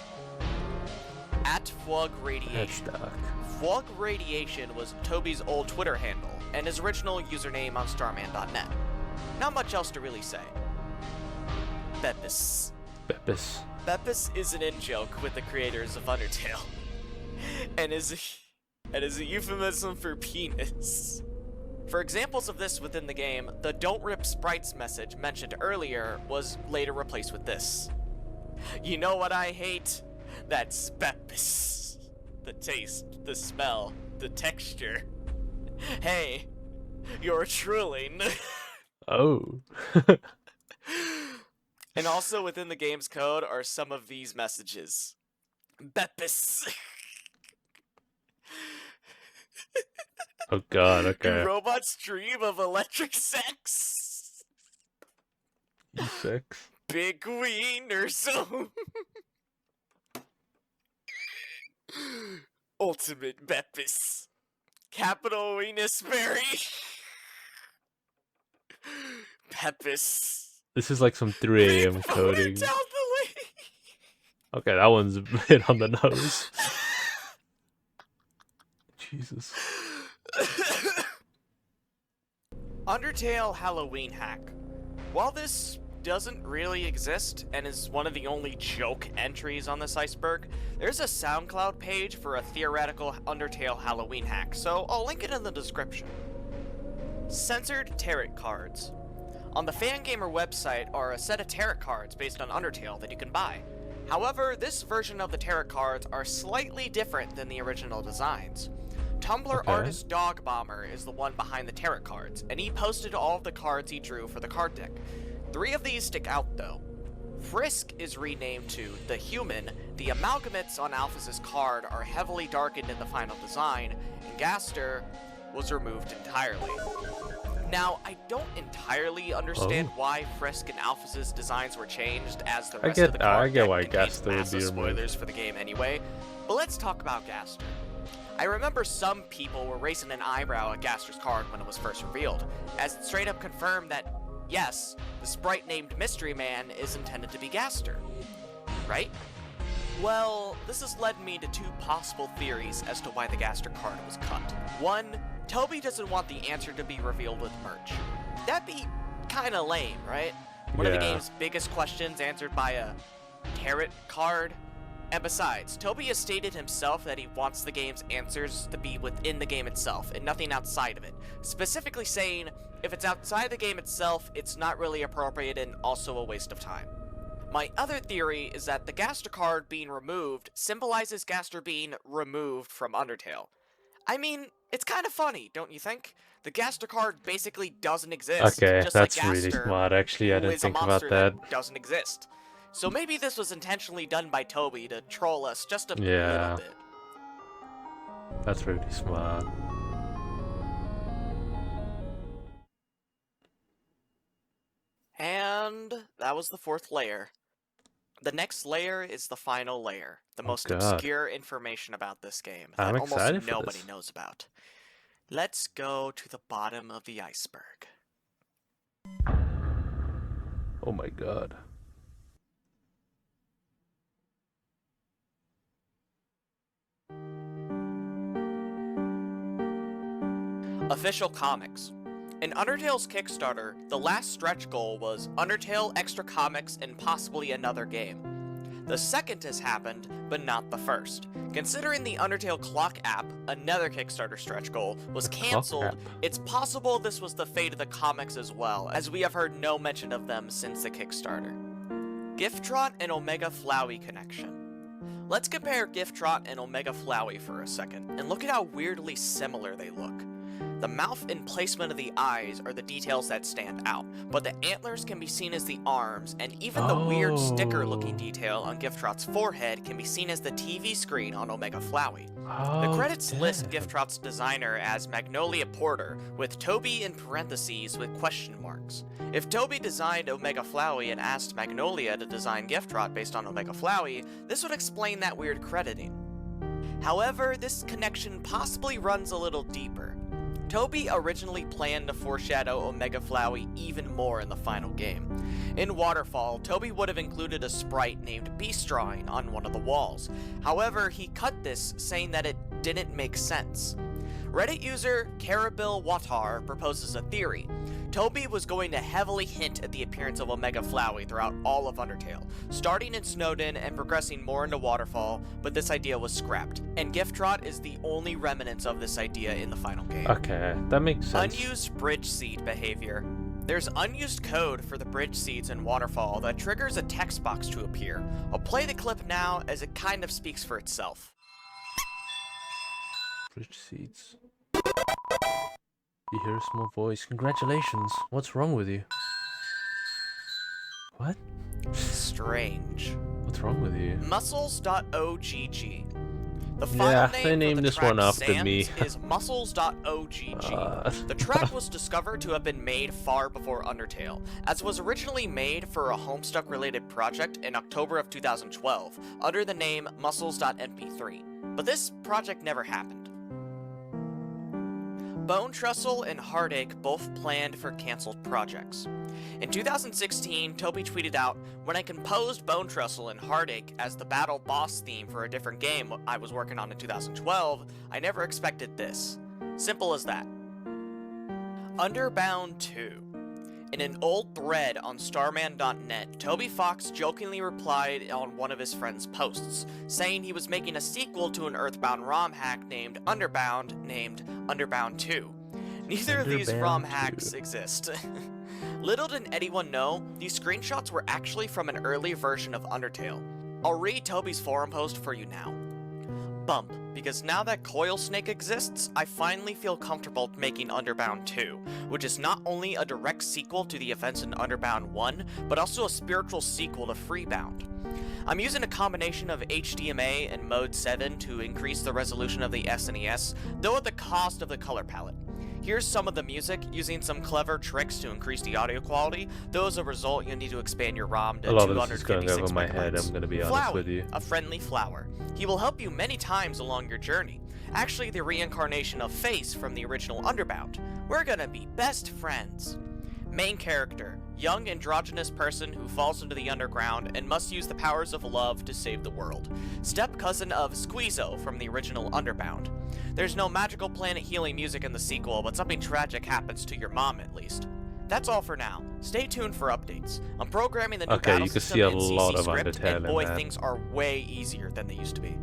At Fwug Radiation. That's dark. Fwug Radiation was Toby's old Twitter handle, and his original username on starman.net. Not much else to really say. Beppis. Beppis. Beppis is an in-joke with the creators of Undertale, and is a euphemism for penis. For examples of this within the game, the "Don't Rip Sprites" message mentioned earlier was later replaced with this. You know what I hate? That's Beppis. The taste, the smell, the texture. Hey, you're drooling. Oh. And also within the game's code are some of these messages. Beppis. Oh god, okay. Robots dream of electric sex. E6. Big wiener zone. Ultimate Beppis. Capital Venus Berry. Beppis. This is like some 3 a.m. coding. Down the lake. Okay, that one's a bit on the nose. Jesus. Undertale Halloween hack. While this doesn't really exist and is one of the only joke entries on this iceberg, there's a SoundCloud page for a theoretical Undertale Halloween hack, so I'll link it in the description. Censored tarot cards. On the Fangamer website are a set of tarot cards based on Undertale that you can buy. However, this version of the tarot cards are slightly different than the original designs. Tumblr artist Dog Bomber is the one behind the tarot cards, and he posted all of the cards he drew for the card deck. 3 of these stick out though. Frisk is renamed to The Human, the amalgamates on Alphys' card are heavily darkened in the final design, and Gaster was removed entirely. Now, I don't entirely understand why Frisk and Alphys' designs were changed as the rest of the card I get deck why contains Gaster would be massive removed. spoilers for the game anyway, but let's talk about Gaster. I remember some people were raising an eyebrow at Gaster's card when it was first revealed, as it straight up confirmed that, yes, the sprite named Mystery Man is intended to be Gaster. Right? Well, this has led me to 2 possible theories as to why the Gaster card was cut. 1, Toby doesn't want the answer to be revealed with merch. That'd be kinda lame, right? One of the game's biggest questions answered by a tarot card. And besides, Toby has stated himself that he wants the game's answers to be within the game itself and nothing outside of it, specifically saying if it's outside the game itself, it's not really appropriate and also a waste of time. My other theory is that the Gaster card being removed symbolizes Gaster being removed from Undertale. I mean, it's kind of funny, don't you think? The Gaster card basically doesn't exist. Okay, just that's like really Gaster, smart. Actually, I who didn't is a think about monster that. doesn't exist. So maybe this was intentionally done by Toby to troll us just a little bit. That's really smart. And that was the 4th layer. The next layer is the final layer, the most God. obscure information about this game that I'm almost excited for nobody this. knows about. Let's go to the bottom of the iceberg. Oh my god. Official comics. In Undertale's Kickstarter, the last stretch goal was Undertale, extra comics, and possibly another game. The second has happened, but not the first. Considering the Undertale Clock app, another Kickstarter stretch goal, was cancelled, it's possible this was the fate of the comics as well, as we have heard no mention of them since the Kickstarter. Gifttrot and Omega Flowey connection. Let's compare Gifttrot and Omega Flowey for a second, and look at how weirdly similar they look. The mouth and placement of the eyes are the details that stand out, but the antlers can be seen as the arms, and even the weird sticker-looking detail on Gifttrot's forehead can be seen as the TV screen on Omega Flowey. The credits list Gifttrot's designer as Magnolia Porter, with Toby in parentheses with question marks. If Toby designed Omega Flowey and asked Magnolia to design Gifttrot based on Omega Flowey, this would explain that weird crediting. However, this connection possibly runs a little deeper. Toby originally planned to foreshadow Omega Flowey even more in the final game. In Waterfall, Toby would have included a sprite named Beast Drawing on one of the walls. However, he cut this, saying that it didn't make sense. Reddit user Carabil Watar proposes a theory. Toby was going to heavily hint at the appearance of Omega Flowey throughout all of Undertale, starting in Snowdin and progressing more into Waterfall, but this idea was scrapped, and Gifttrot is the only remnants of this idea in the final game. Okay, that makes sense. Unused bridge seed behavior. There's unused code for the bridge seeds in Waterfall that triggers a text box to appear. I'll play the clip now as it kind of speaks for itself. Bridge seeds. You hear a small voice. Congratulations. What's wrong with you? What? Strange. What's wrong with you? Muscles.ogg. The final they name named for the this track one after Sands me. is Muscles.ogg. The track was discovered to have been made far before Undertale, as was originally made for a Homestuck-related project in October of 2012, under the name Muscles.mp3. But this project never happened. Bone Trestle and Heartache both planned for cancelled projects. In 2016, Toby tweeted out, "When I composed Bone Trestle and Heartache as the battle boss theme for a different game I was working on in 2012, I never expected this." Simple as that. Underbound 2. In an old thread on starman.net, Toby Fox jokingly replied on one of his friend's posts, saying he was making a sequel to an Earthbound ROM hack named Underbound, named Underbound 2. Neither of these ROM hacks exist. Little did anyone know, these screenshots were actually from an early version of Undertale. I'll read Toby's forum post for you now. Bump, because now that Coil Snake exists, I finally feel comfortable making Underbound 2, which is not only a direct sequel to the events in Underbound 1, but also a spiritual sequel to Freebound. I'm using a combination of HDMA and Mode 7 to increase the resolution of the SNES, though at the cost of the color palette. Here's some of the music, using some clever tricks to increase the audio quality, though as a result you'll need to expand your ROM to 256 A lot of this is going over my head, I'm gonna be honest with you. a friendly flower. He will help you many times along your journey. Actually the reincarnation of Face from the original Underbound. We're gonna be best friends. Main character, young androgynous person who falls into the underground and must use the powers of love to save the world. Step cousin of Squeezo from the original Underbound. There's no magical planet healing music in the sequel, but something tragic happens to your mom at least. That's all for now. Stay tuned for updates. I'm programming the new battle you can system see a in CC lot of script, Undertale and in boy, that. things are way easier than they used to be.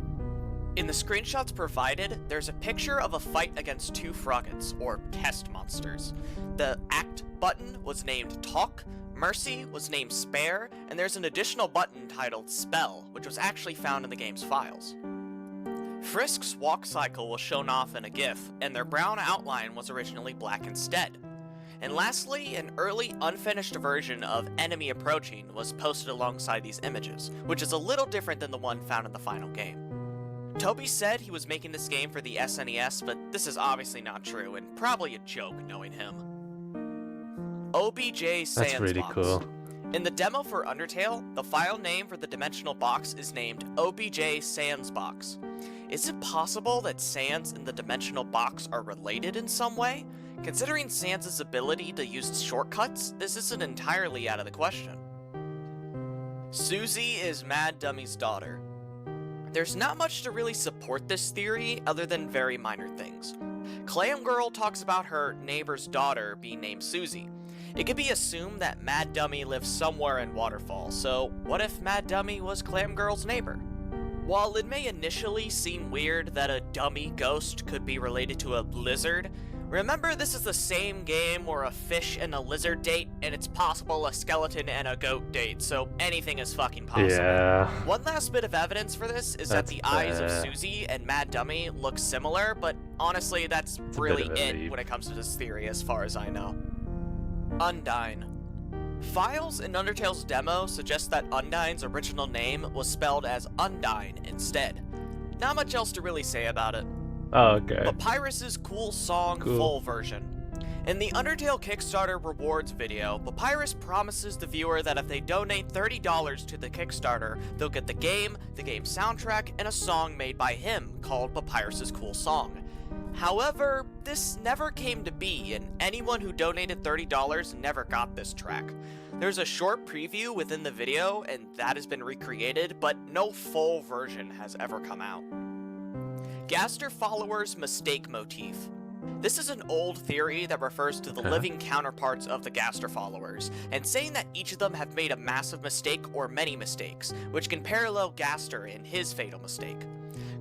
In the screenshots provided, there's a picture of a fight against two Froggets, or test monsters. The Act button was named Talk, Mercy was named Spare, and there's an additional button titled Spell, which was actually found in the game's files. Frisk's walk cycle was shown off in a GIF, and their brown outline was originally black instead. And lastly, an early unfinished version of Enemy Approaching was posted alongside these images, which is a little different than the one found in the final game. Toby said he was making this game for the SNES, but this is obviously not true, and probably a joke knowing him. OBJ Sans That's really Box. cool. In the demo for Undertale, the file name for the dimensional box is named OBJ Sans Box. Is it possible that Sans and the dimensional box are related in some way? Considering Sans' ability to use shortcuts, this isn't entirely out of the question. Susie is Mad Dummy's daughter. There's not much to really support this theory other than very minor things. Clam Girl talks about her neighbor's daughter being named Susie. It could be assumed that Mad Dummy lives somewhere in Waterfall, so what if Mad Dummy was Clam Girl's neighbor? While it may initially seem weird that a dummy ghost could be related to a lizard, remember this is the same game where a fish and a lizard date, and it's possible a skeleton and a goat date, so anything is fucking possible. Yeah. One last bit of evidence for this is that the eyes of Susie and Mad Dummy look similar, but honestly that's really it when it comes to this theory as far as I know. Undyne. Files in Undertale's demo suggest that Undyne's original name was spelled as Undyne instead. Not much else to really say about it. Oh, okay. Papyrus's Cool Song full version. In the Undertale Kickstarter rewards video, Papyrus promises the viewer that if they donate $30 to the Kickstarter, they'll get the game soundtrack, and a song made by him called Papyrus's Cool Song. However, this never came to be, and anyone who donated $30 never got this track. There's a short preview within the video, and that has been recreated, but no full version has ever come out. Gaster Followers Mistake Motif. This is an old theory that refers to the living counterparts of the Gaster followers, and saying that each of them have made a massive mistake or many mistakes, which can parallel Gaster in his fatal mistake.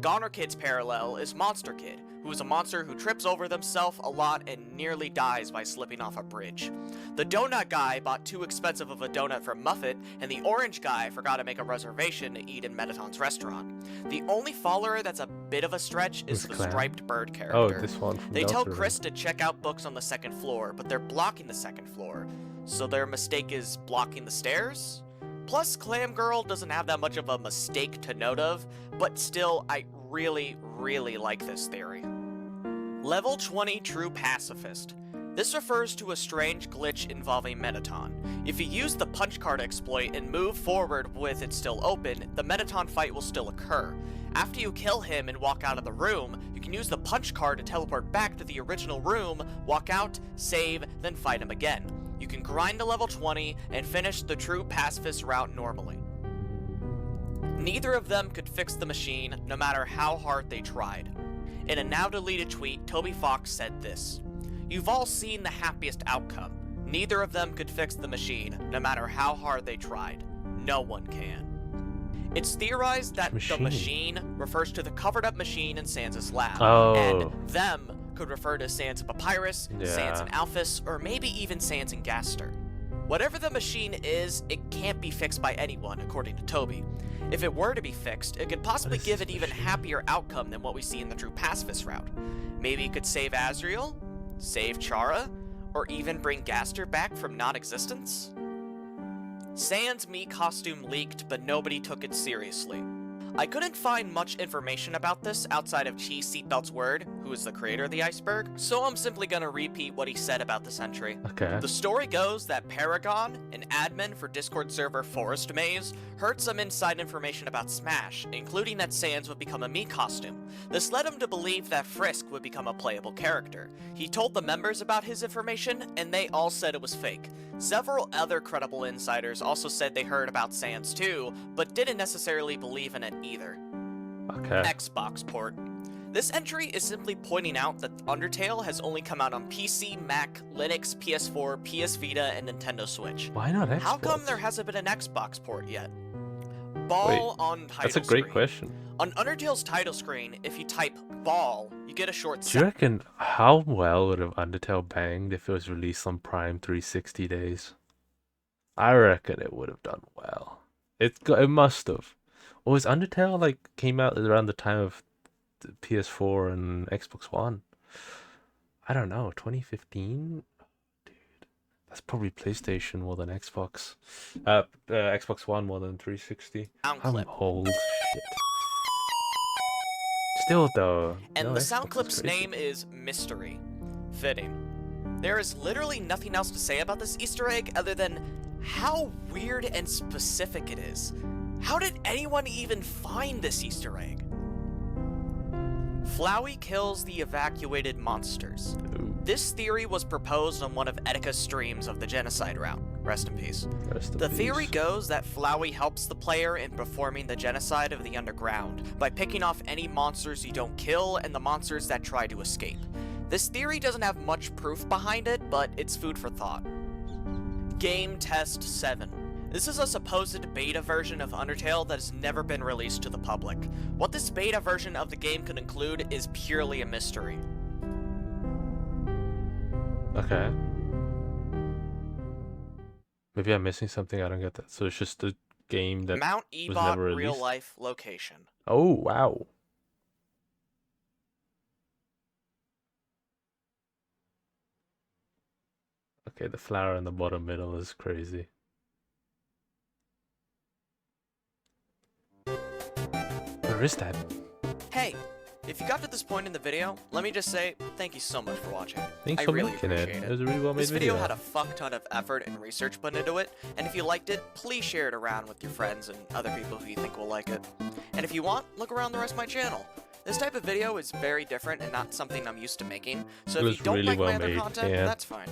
Goner Kid's parallel is Monster Kid, who is a monster who trips over themselves a lot and nearly dies by slipping off a bridge. The donut guy bought too expensive of a donut from Muffet, and the orange guy forgot to make a reservation to eat in Mettaton's restaurant. The only follower that's a bit of a stretch is the striped bird character. Oh, this one from They tell Delta. Chris to check out books on the second floor, but they're blocking the second floor. So their mistake is blocking the stairs? Plus, Clam Girl doesn't have that much of a mistake to note of, but still, I really, really like this theory. Level 20 True Pacifist. This refers to a strange glitch involving Mettaton. If you use the punch card exploit and move forward with it still open, the Mettaton fight will still occur. After you kill him and walk out of the room, you can use the punch card to teleport back to the original room, walk out, save, then fight him again. You can grind to level 20 and finish the True Pacifist route normally. Neither of them could fix the machine, no matter how hard they tried. In a now-deleted tweet, Toby Fox said this: "You've all seen the happiest outcome. Neither of them could fix the machine, no matter how hard they tried. No one can." It's theorized that the machine refers to the covered-up machine in Sans' lab, and them could refer to Sans and Papyrus, Sans and Alphys, or maybe even Sans and Gaster. Whatever the machine is, it can't be fixed by anyone, according to Toby. If it were to be fixed, it could possibly give an even happier outcome than what we see in the True Pacifist route. Maybe it could save Azriel, save Chara, or even bring Gaster back from non-existence? Sans' Mii costume leaked, but nobody took it seriously. I couldn't find much information about this outside of Chi Seatbelt's word, who is the creator of the Iceberg, so I'm simply gonna repeat what he said about this entry. Okay. The story goes that Paragon, an admin for Discord server Forest Maze, heard some inside information about Smash, including that Sans would become a Mii costume. This led him to believe that Frisk would become a playable character. He told the members about his information, and they all said it was fake. Several other credible insiders also said they heard about Sans too, but didn't necessarily believe in it either. Okay. Xbox port. This entry is simply pointing out that Undertale has only come out on PC, Mac, Linux, PS4, PS Vita, and Nintendo Switch. Why not Xbox? How come there hasn't been an Xbox port yet? Ball on title That's a great screen. question. On Undertale's title screen, if you type ball, you get a short Do you reckon how well would have Undertale banged if it was released on Prime 360 days? I reckon it would have done well. It must have. Or was Undertale came out around the time of the PS4 and Xbox One? I don't know, 2015? Dude, that's probably PlayStation more than Xbox. Xbox One more than 360. I'm old shit. Still though. And no, the Xbox sound is clip's crazy. name is Mystery. Fitting. There is literally nothing else to say about this Easter egg other than how weird and specific it is. How did anyone even find this Easter egg? Flowey kills the evacuated monsters. Ooh. This theory was proposed on one of Etika's streams of the genocide route. Rest in peace. Rest in The peace. theory goes that Flowey helps the player in performing the genocide of the underground by picking off any monsters you don't kill and the monsters that try to escape. This theory doesn't have much proof behind it, but it's food for thought. Game Test 7. This is a supposed beta version of Undertale that has never been released to the public. What this beta version of the game could include is purely a mystery. Okay. Maybe I'm missing something. I don't get that. So it's just a game that Mount was Ebot never released. real life location. Oh wow. Okay, the flower in the bottom middle is crazy. Where is that? Hey, if you got to this point in the video, let me just say thank you so much for watching. Thanks I for really making appreciate it. It was a really well made This video had a fuck ton of effort and research put into it, and if you liked it, please share it around with your friends and other people who you think will like it. And if you want, look around the rest of my channel. This type of video is very different and not something I'm used to making, so It if was you don't really like well my other made, content, yeah. that's fine.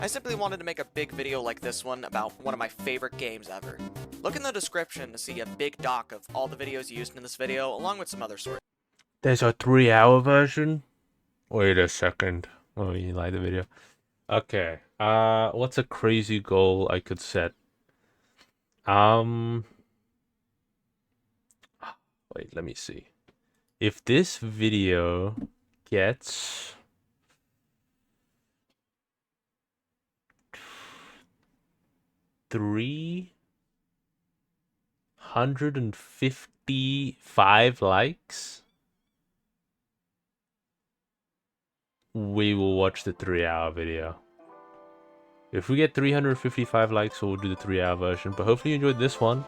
I simply wanted to make a big video like this one about one of my favorite games ever. Look in the description to see a big doc of all the videos used in this video, along with some other sources. There's a 3-hour version? Wait a second. Oh, you like the video. Okay. What's a crazy goal I could set? Wait, let me see. If this video gets 355 likes, we will watch the 3-hour video. If we get 355 likes, we'll do the 3-hour version. But hopefully you enjoyed this one,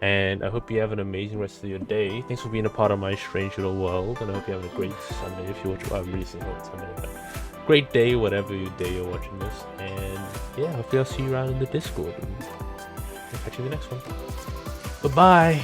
and I hope you have an amazing rest of your day. Thanks for being a part of my strange little world, and I hope you have a great Sunday if you watch. Well, I'm releasing on Sunday, but great day, whatever day you're watching this. And yeah, hopefully I'll see you around in the Discord. I'll catch you in the next one. Bye bye.